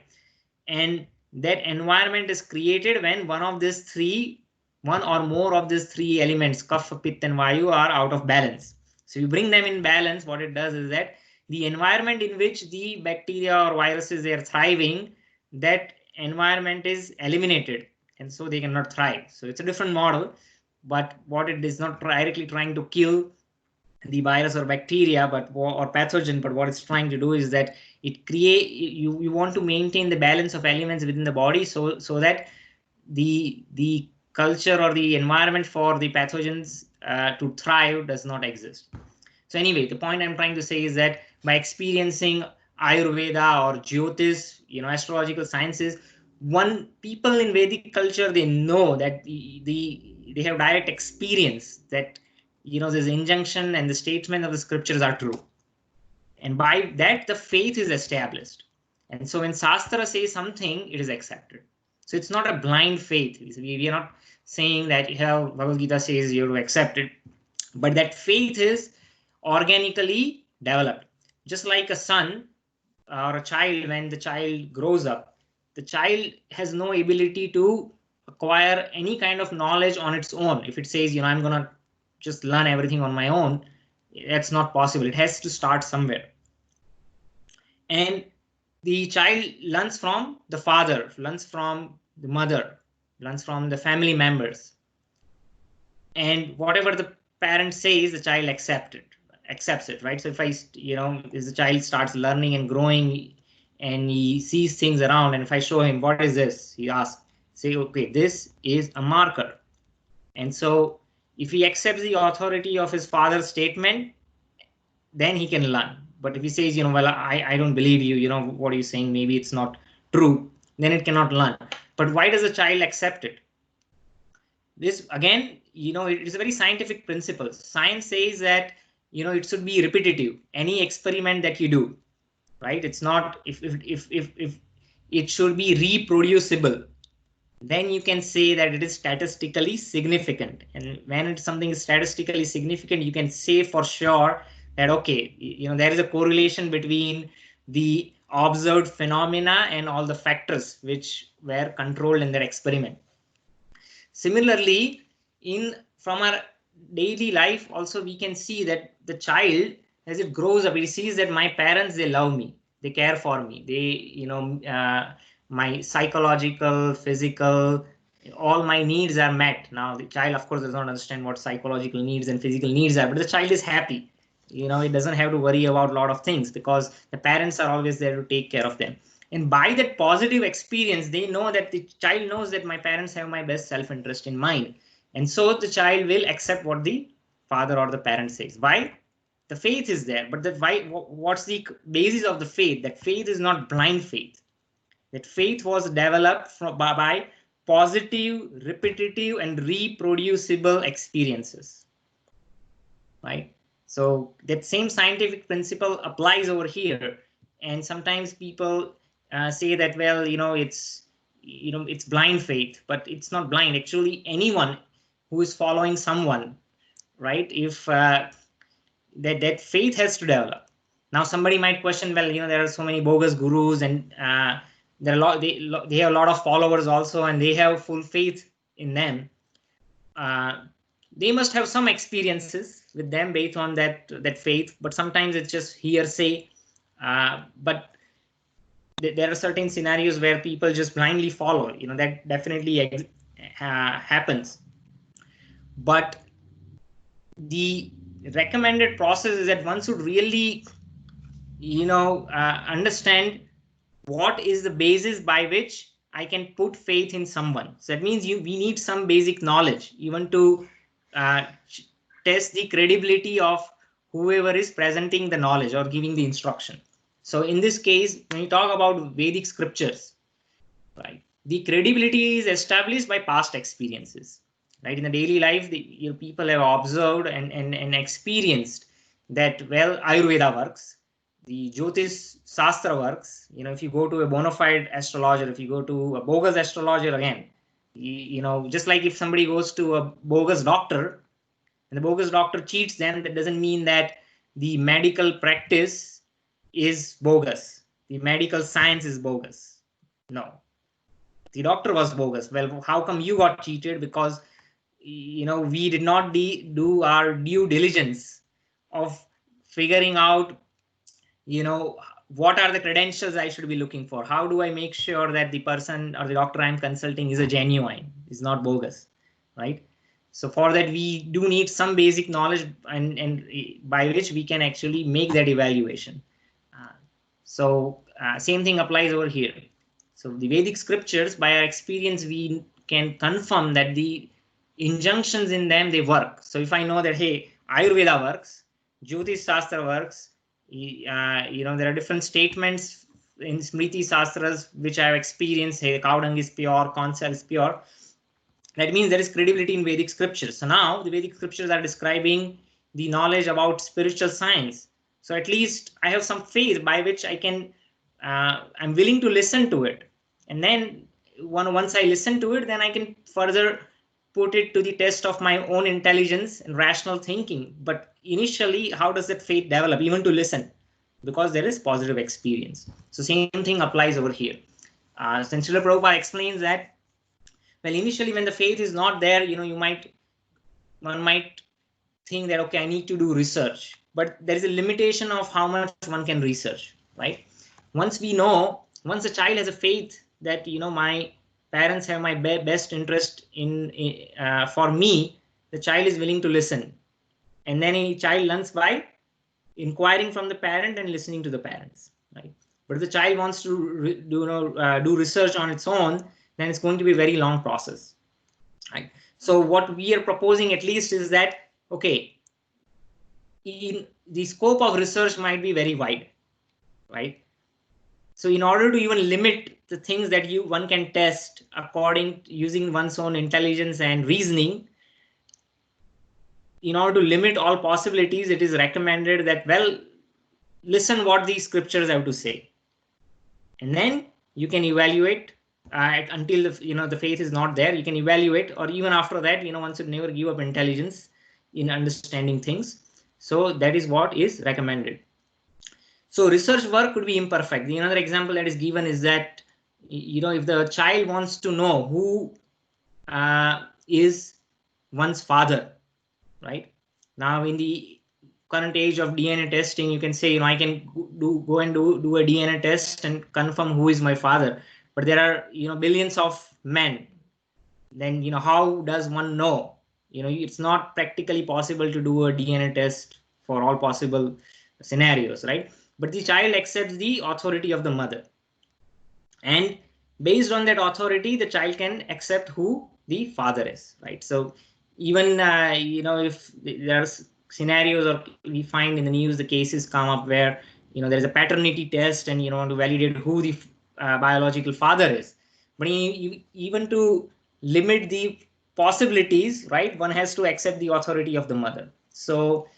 And that environment is created when one or more of these three elements, kapha, pitta, and vayu, are out of balance. So you bring them in balance. What it does is that the environment in which the bacteria or viruses are thriving, that environment is eliminated, and so they cannot thrive. So it's a different model, but what it is not directly trying to kill the virus or bacteria, or pathogen, but what it's trying to do is that it you want to maintain the balance of elements within the body, so that the culture or the environment for the pathogens to thrive does not exist. So anyway, the point I'm trying to say is that by experiencing Ayurveda or Jyotish, astrological sciences, people in Vedic culture, they know that they have direct experience that this injunction and the statement of the scriptures are true, and by that the faith is established. And so when Shastra says something, it is accepted. So it's not a blind faith. We are not saying that Bhagavad Gita says you have to accept it, but that faith is organically developed. Just like a son or a child, when the child grows up, the child has no ability to acquire any kind of knowledge on its own. If it says, I'm going to just learn everything on my own, that's not possible. It has to start somewhere. And the child learns from the father, learns from the mother, learns from the family members. And whatever the parent says, the child accepts it, right? So if as the child starts learning and growing and he sees things around, and if I show him, what is this? He asks, say, okay, this is a marker. And so if he accepts the authority of his father's statement, then he can learn. But if he says, well, I don't believe you, what are you saying? Maybe it's not true, then it cannot learn. But why does a child accept it? This, again, it is a very scientific principle. Science says that, it should be repetitive. Any experiment that you do, right? It's not, if it should be reproducible, then you can say that it is statistically significant. And when something is statistically significant, you can say for sure that, okay, there is a correlation between the observed phenomena and all the factors which were controlled in their experiment. Similarly, from our daily life also, we can see that the child, as it grows up, it sees that my parents, they love me, they care for me, they, my psychological, physical, all my needs are met. Now the child, of course, does not understand what psychological needs and physical needs are, but the child is happy. It doesn't have to worry about a lot of things because the parents are always there to take care of them. And by that positive experience, they know that the child knows that my parents have my best self-interest in mind. And so the child will accept what the father or the parent says. Why? The faith is there. But what's the basis of the faith? That faith is not blind faith. That faith was developed by positive, repetitive, and reproducible experiences. Right? So that same scientific principle applies over here. And sometimes people say that, well, it's blind faith, but it's not blind. Actually, anyone who is following someone, right? If that faith has to develop. Now, somebody might question, well, there are so many bogus gurus, and there are they have a lot of followers also, and they have full faith in them. They must have some experiences with them based on that faith, but sometimes it's just hearsay. But there are certain scenarios where people just blindly follow. That definitely happens. But the recommended process is that one should really, understand what is the basis by which I can put faith in someone. So that means we need some basic knowledge even to test the credibility of whoever is presenting the knowledge or giving the instruction. So in this case, when you talk about Vedic scriptures, right, the credibility is established by past experiences. Right, in the daily life, people have observed and experienced that, well, Ayurveda works, the Jyotish Shastra works. If you go to a bona fide astrologer, if you go to a bogus astrologer again, just like if somebody goes to a bogus doctor and the bogus doctor cheats them, that doesn't mean that the medical practice is bogus. The medical science is bogus. No, the doctor was bogus. Well, how come you got cheated? Because we did not do our due diligence of figuring out what are the credentials I should be looking for. How do I make sure that the person or the doctor I'm consulting is a genuine, is not bogus, right? So for that, we do need some basic knowledge and by which we can actually make that evaluation. Same thing applies over here. So the Vedic scriptures, by our experience, we can confirm that the injunctions in them, they work. So if I know that, hey, Ayurveda works, Jyotish Shastra works, there are different statements in Smriti Shastras which I have experienced. Hey, cow dung is pure, corn cell is pure. That means there is credibility in Vedic scriptures. So now the Vedic scriptures are describing the knowledge about spiritual science. So at least I have some faith by which I can, I'm willing to listen to it. And then once I listen to it, then I can further put it to the test of my own intelligence and rational thinking. But initially, how does that faith develop? Even to listen, because there is positive experience. So same thing applies over here. Since Srila Prabhupada explains that, well, initially when the faith is not there, one might think that, okay, I need to do research, but there is a limitation of how much one can research, right? Once a child has a faith that, my parents have my best interest for me, the child is willing to listen. And then a child learns by inquiring from the parent and listening to the parents, right? But if the child wants to do research on its own, then it's going to be a very long process, right? So what we are proposing at least is that, okay, the scope of research might be very wide, right? So in order to even limit the things that one can test according to using one's own intelligence and reasoning, in order to limit all possibilities, it is recommended that, well, listen what these scriptures have to say, and then you can evaluate until the faith is not there. You can evaluate, or even after that, one should never give up intelligence in understanding things. So that is what is recommended. So research work could be imperfect. The another example that is given is that, if the child wants to know who is one's father, right? Now in the current age of DNA testing, you can say, I can go and do a DNA test and confirm who is my father. But there are, billions of men. Then, how does one know? It's not practically possible to do a DNA test for all possible scenarios, right? But the child accepts the authority of the mother. And based on that authority, the child can accept who the father is, right? So even, if there are scenarios, or we find in the news, the cases come up where, there is a paternity test and, to validate who the biological father is. But even to limit the possibilities, right, one has to accept the authority of the mother. So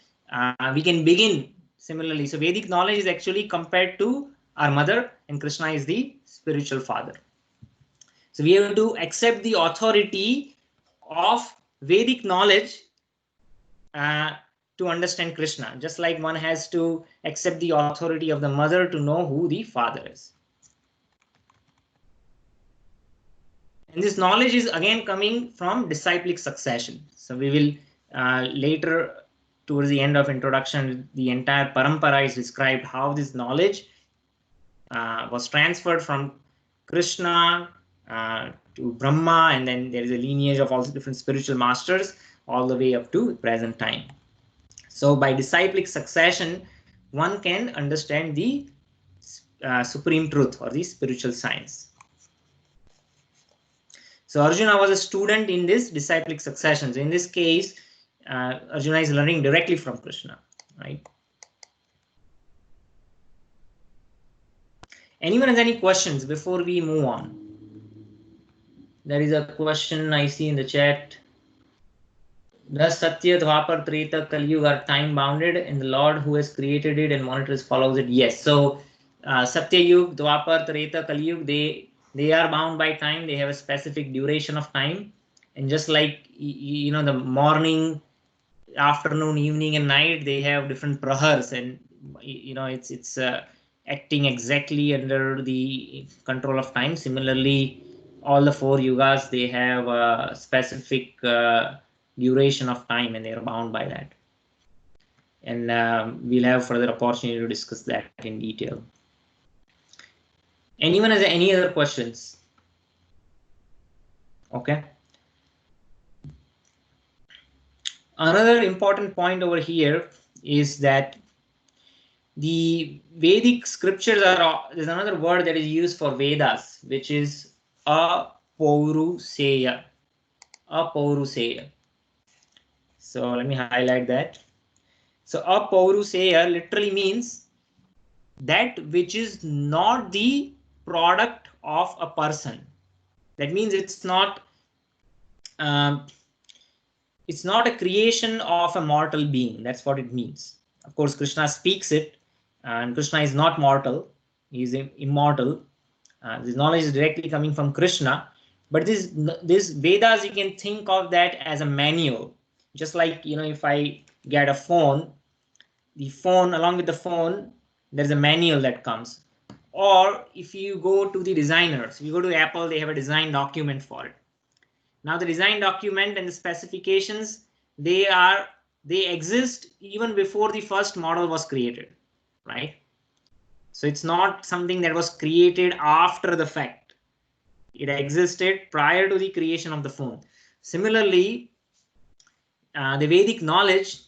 we can begin similarly. So Vedic knowledge is actually compared to our mother, and Krishna is the spiritual father. So we have to accept the authority of Vedic knowledge to understand Krishna, just like one has to accept the authority of the mother to know who the father is. And this knowledge is again coming from disciplic succession. So we will later, towards the end of introduction, the entire parampara is described, how this knowledge was transferred from Krishna to Brahma, and then there is a lineage of all the different spiritual masters all the way up to present time. So by disciplic succession, one can understand the supreme truth or the spiritual science. So Arjuna was a student in this disciplic succession. So in this case, Arjuna is learning directly from Krishna, right? Anyone has any questions before we move on? There is a question I see in the chat. Does Satya, Dwapar, Treta, Kali Yuga are time bounded, and the Lord who has created it and monitors follows it? Yes. So Satya Yuga, Dwapar, Treta, Kali Yuga, they are bound by time. They have a specific duration of time, and just like the morning, afternoon, evening, and night, they have different prahars, and it's acting exactly under the control of time. Similarly, all the 4 yugas, they have a specific duration of time, and they are bound by that. And we'll have further opportunity to discuss that in detail. Anyone has any other questions? Okay. Another important point over here is that the Vedic scriptures are, there's another word that is used for Vedas, which is apauruseya. Apauruseya. So let me highlight that. So apauruseya literally means that which is not the product of a person. That means it's not a creation of a mortal being. That's what it means. Of course, Krishna speaks it, and Krishna is not mortal. He is immortal. This knowledge is directly coming from Krishna. But this Vedas, you can think of that as a manual. Just like, if I get a phone, along with the phone, there's a manual that comes. Or if you go to the designers, if you go to Apple, they have a design document for it. Now the design document and the specifications, they exist even before the first model was created, right? So it's not something that was created after the fact. It existed prior to the creation of the phone. Similarly, the Vedic knowledge,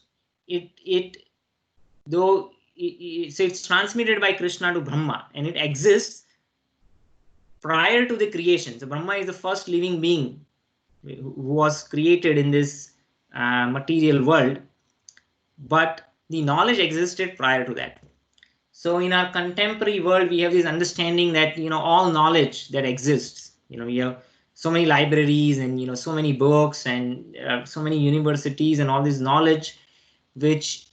so it's transmitted by Krishna to Brahma, and it exists prior to the creation. So Brahma is the first living being who was created in this material world, but the knowledge existed prior to that. So in our contemporary world, we have this understanding that all knowledge that exists, we have so many libraries and so many books and so many universities and all this knowledge which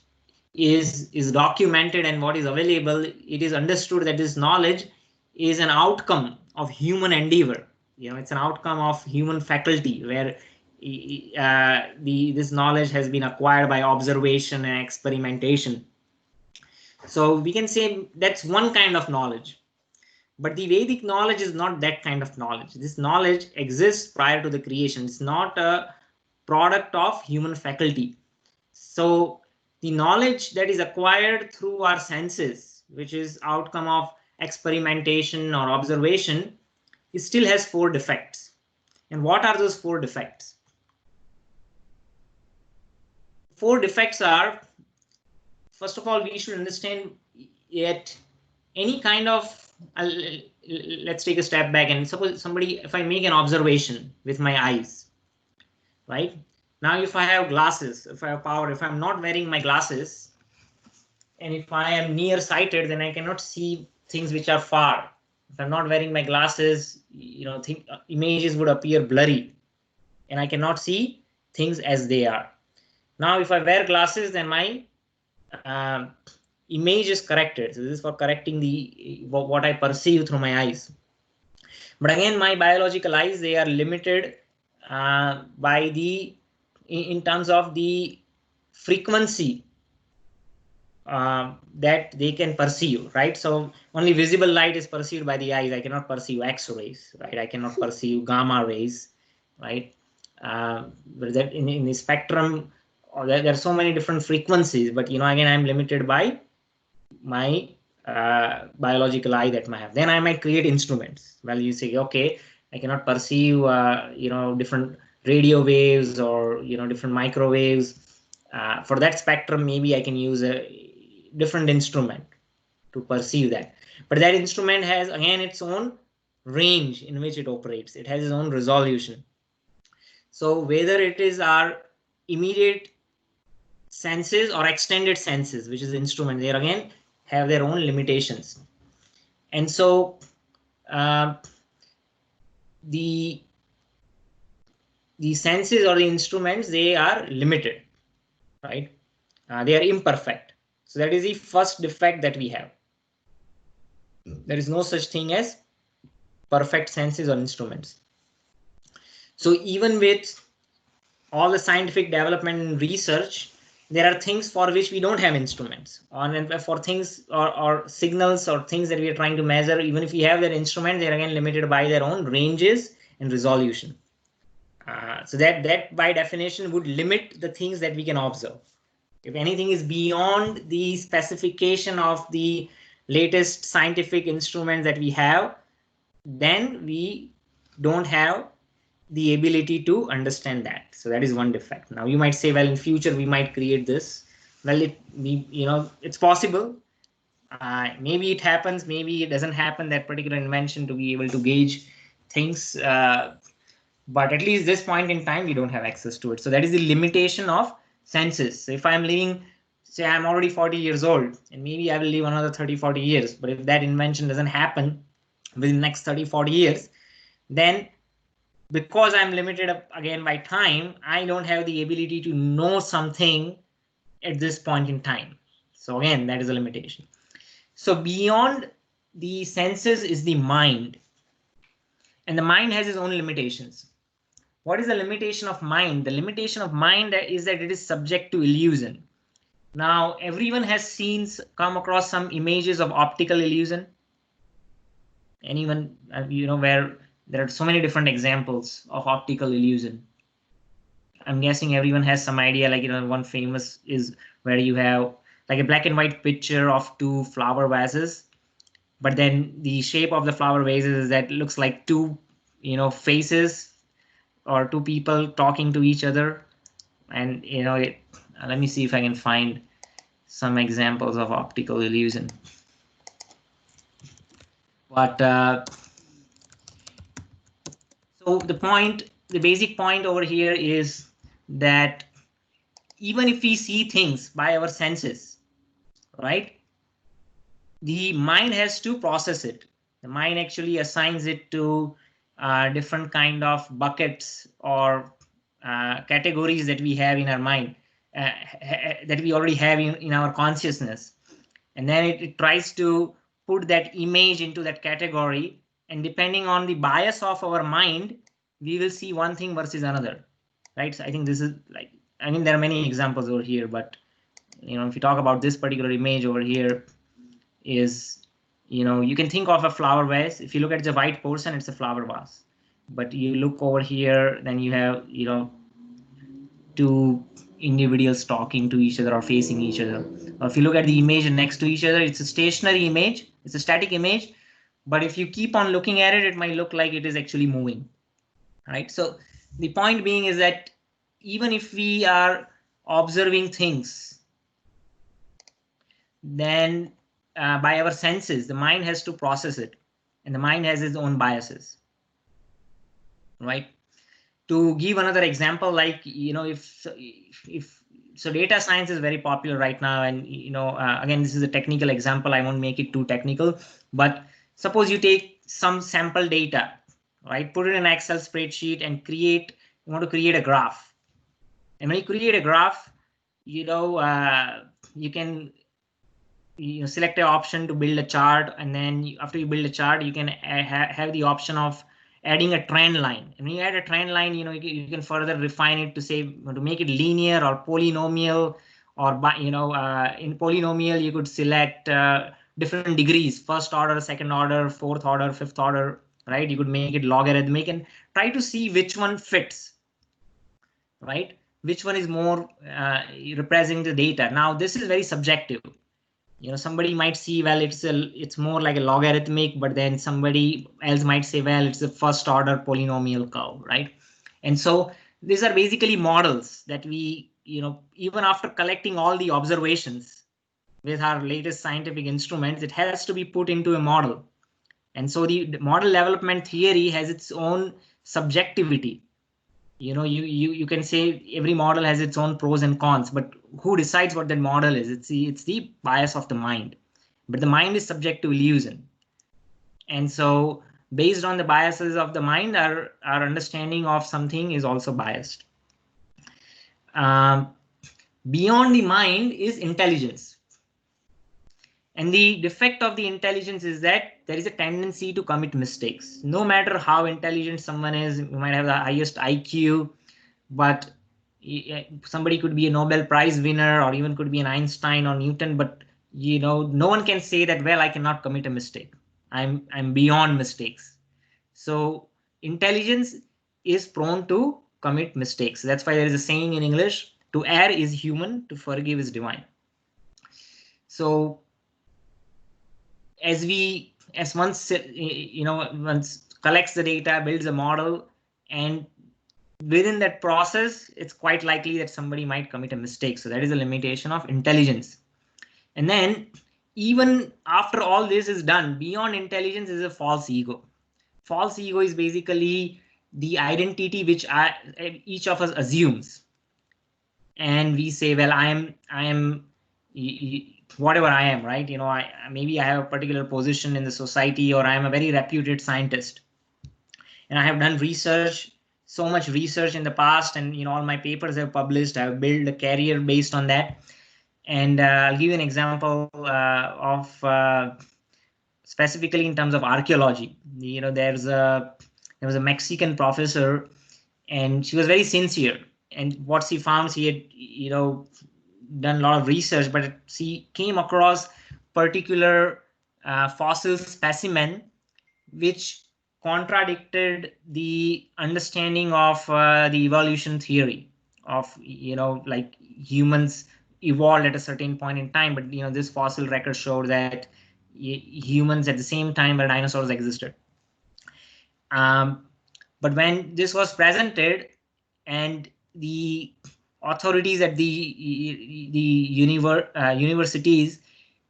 is documented and what is available. It is understood that this knowledge is an outcome of human endeavor. It's an outcome of human faculty where this knowledge has been acquired by observation and experimentation. So we can say that's one kind of knowledge. But the Vedic knowledge is not that kind of knowledge. This knowledge exists prior to the creation. It's not a product of human faculty. So the knowledge that is acquired through our senses, which is outcome of experimentation or observation, it still has 4 defects. And what are those 4 defects? 4 defects are, first of all, we should understand that any kind of, let's take a step back and suppose if I make an observation with my eyes, right? Now, if I have glasses, if I have power, if I'm not wearing my glasses, and if I am nearsighted, then I cannot see things which are far. If I'm not wearing my glasses, images would appear blurry, and I cannot see things as they are. Now, if I wear glasses, then my image is corrected. So this is for correcting what I perceive through my eyes. But again, my biological eyes, they are limited by in terms of the frequency that they can perceive, right? So only visible light is perceived by the eyes. I cannot perceive X-rays, right? I cannot perceive gamma rays, right? But that in the spectrum, there are so many different frequencies. But again, I'm limited by my biological eye that I have. Then I might create instruments. Well, you say, okay, I cannot perceive different radio waves or different microwaves. For that spectrum, maybe I can use a different instrument to perceive that. But that instrument has, again, its own range in which it operates. It has its own resolution. So whether it is our immediate senses or extended senses, which is the instrument, they again have their own limitations. And so the senses or the instruments, they are limited, right? They are imperfect. So that is the first defect that we have. There is no such thing as perfect senses or instruments. So even with all the scientific development and research, there are things for which we don't have instruments, or for things or signals or things that we are trying to measure. Even if we have that instrument, they're again limited by their own ranges and resolution. So that by definition would limit the things that we can observe. If anything is beyond the specification of the latest scientific instruments that we have, then we don't have the ability to understand that. So that is one defect. Now you might say, well, in future we might create this. Well, it's possible. Maybe it happens, maybe it doesn't happen, that particular invention to be able to gauge things. But at least this point in time, we don't have access to it. So that is the limitation of senses. So if I'm living, say I'm already 40 years old, and maybe I will live another 30, 40 years. But if that invention doesn't happen within the next 30, 40 years, then because I'm limited again by time, I don't have the ability to know something at this point in time. So again, that is a limitation. So beyond the senses is the mind. And the mind has its own limitations. What is the limitation of mind? The limitation of mind is that it is subject to illusion. Now, everyone has come across some images of optical illusion. Anyone, where there are so many different examples of optical illusion. I'm guessing everyone has some idea, like, one famous is where you have like a black and white picture of two flower vases, but then the shape of the flower vases is that it looks like two, faces or two people talking to each other. And, let me see if I can find some examples of optical illusion. But so the basic point over here is that even if we see things by our senses, right, the mind has to process it. The mind actually assigns it to different kind of buckets or categories that we have in our mind, that we already have in our consciousness. And then it tries to put that image into that category. And depending on the bias of our mind, we will see one thing versus another, right? So I think this is there are many examples over here, but if you talk about this particular image over here, is you can think of a flower vase. If you look at the white portion, it's a flower vase. But you look over here, then you have two individuals talking to each other or facing each other. Or if you look at the image next to each other, it's a stationary image, it's a static image. But if you keep on looking at it, it might look like it is actually moving, right? So the point being is that even if we are observing things, then by our senses, the mind has to process it, and the mind has its own biases, right? To give another example, like, if data science is very popular right now, and again, this is a technical example, I won't make it too technical, but suppose you take some sample data, right, put it in an Excel spreadsheet and you want to create a graph. And when you create a graph, you can select an option to build a chart, and then after you build a chart, you can have the option of adding a trend line. And when you add a trend line, you can further refine it to say, to make it linear or polynomial, or in polynomial you could select different degrees, first order, second order, fourth order, fifth order, right? You could make it logarithmic and try to see which one fits, right? Which one is more representing the data. Now this is very subjective. Somebody might see, well, it's more like a logarithmic, but then somebody else might say, well, it's a first order polynomial curve, right? And so these are basically models that we even after collecting all the observations with our latest scientific instruments, it has to be put into a model. And so the model development theory has its own subjectivity. You can say every model has its own pros and cons, but who decides what that model is? It's the bias of the mind. But the mind is subject to illusion. And so based on the biases of the mind, our understanding of something is also biased. Beyond the mind is intelligence. And the defect of the intelligence is that there is a tendency to commit mistakes. No matter how intelligent someone is, you might have the highest IQ, but somebody could be a Nobel Prize winner or even could be an Einstein or Newton, but no one can say that, well, I cannot commit a mistake. I'm beyond mistakes. So intelligence is prone to commit mistakes. That's why there is a saying in English, to err is human, to forgive is divine. So as once collects the data, builds a model, and within that process, it's quite likely that somebody might commit a mistake. So that is a limitation of intelligence. And then even after all this is done, beyond intelligence is a false ego. False ego is basically the identity which each of us assumes. And we say, well, I am whatever I am, right? Maybe I have a particular position in the society, or I am a very reputed scientist. And I have done research, so much research in the past, and all my papers have published. I have built a career based on that. And I'll give you an example of specifically in terms of archaeology. There was a Mexican professor, and she was very sincere. And what she found, she had done a lot of research, but she came across particular fossil specimen which contradicted the understanding of the evolution theory of like humans evolved at a certain point in time, but this fossil record showed that humans at the same time where dinosaurs existed. But when this was presented, and the authorities at the universities,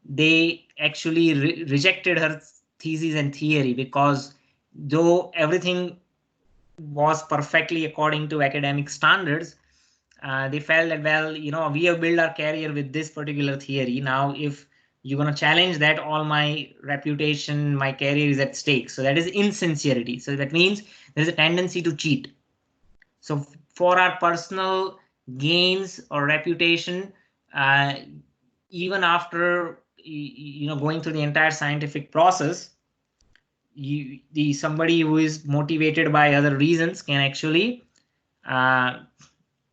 they actually rejected her thesis and theory, because though everything was perfectly according to academic standards, they felt that, well, we have built our career with this particular theory. Now, if you're going to challenge that, all my reputation, my career is at stake. So that is insincerity. So that means there's a tendency to cheat. So for our personal gains or reputation, even after going through the entire scientific process, somebody who is motivated by other reasons can actually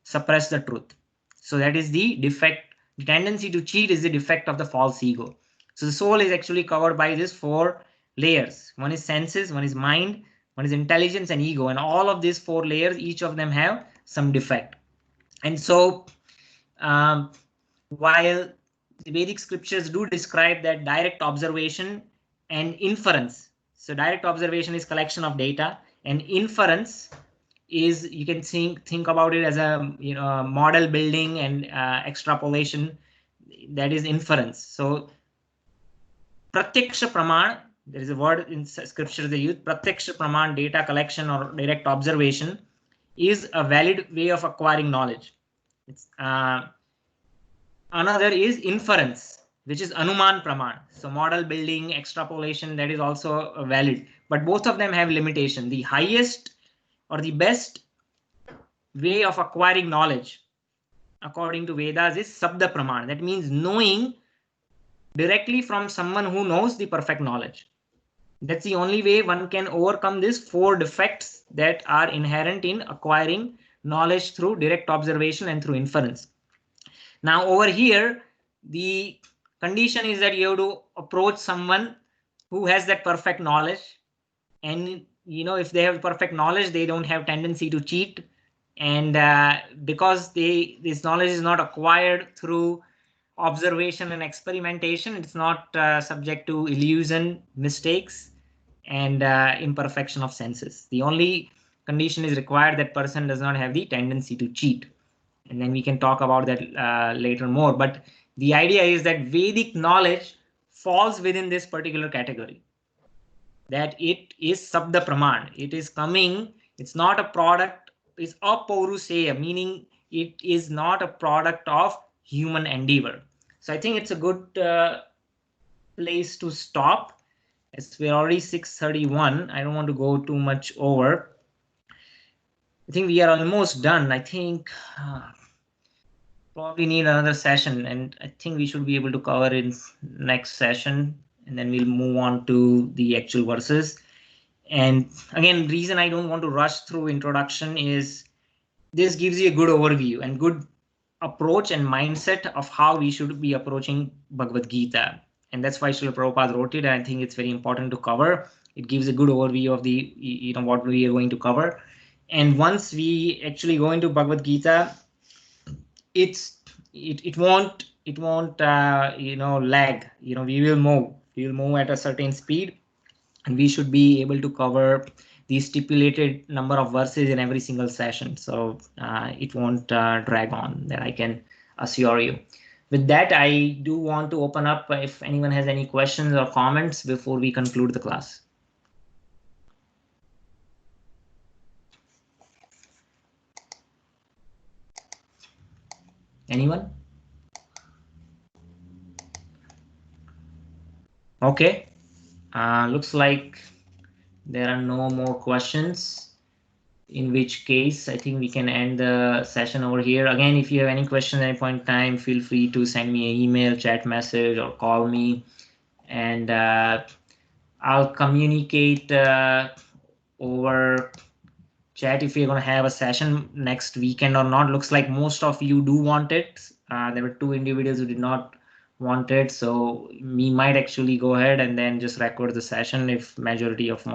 suppress the truth. So that is the defect. The tendency to cheat is the defect of the false ego. So the soul is actually covered by these 4 layers. One is senses, one is mind, one is intelligence, and ego. And all of these 4 layers, each of them have some defect. And so while the Vedic scriptures do describe that direct observation and inference. So direct observation is collection of data, and inference is, you can think about it as a model building and extrapolation. That is inference. So pratyaksha pramaan, there is a word in scripture they use, pratyaksha pramaan, data collection or direct observation, is a valid way of acquiring knowledge. Another is inference, which is anumaan pramaan. So model building, extrapolation, that is also valid, but both of them have limitation. The highest or the best way of acquiring knowledge, according to Vedas, is sabda pramaan. That means knowing directly from someone who knows the perfect knowledge. That's the only way one can overcome these 4 defects that are inherent in acquiring knowledge through direct observation and through inference. Now over here, the condition is that you have to approach someone who has that perfect knowledge. And if they have perfect knowledge, they don't have tendency to cheat. And because this knowledge is not acquired through observation and experimentation, it's not subject to illusion, mistakes, and imperfection of senses. The only condition is required that person does not have the tendency to cheat. and then we can talk about that later more. But the idea is that Vedic knowledge falls within this particular category, that it is sabda pramaan. It is coming, it's not a product, it's apauruseya, meaning it is not a product of human endeavor. So I think it's a good place to stop. As we're already 6:31, I don't want to go too much over. I think we are almost done. I think probably need another session, and I think we should be able to cover in next session, and then we'll move on to the actual verses. And again, reason I don't want to rush through introduction is this gives you a good overview and good approach and mindset of how we should be approaching Bhagavad Gita. And that's why Srila Prabhupada wrote it. And I think it's very important to cover. It gives a good overview of the, what we are going to cover. And once we actually go into Bhagavad Gita, it won't lag. We will move at a certain speed, and we should be able to cover the stipulated number of verses in every single session. So it won't drag on, that I can assure you. With that, I do want to open up if anyone has any questions or comments before we conclude the class. Anyone? Okay. Looks like there are no more questions, in which case I think we can end the session over here. Again, if you have any questions at any point in time, feel free to send me an email, chat message, or call me, and I'll communicate over chat if we're going to have a session next weekend or not. Looks like most of you do want it. There were 2 individuals who did not want it, so we might actually go ahead and then just record the session if majority of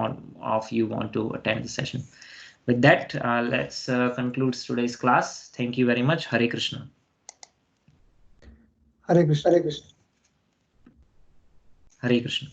you want to attend the session. With that, let's conclude today's class. Thank you very much. Hare Krishna. Hare Krishna. Hare Krishna.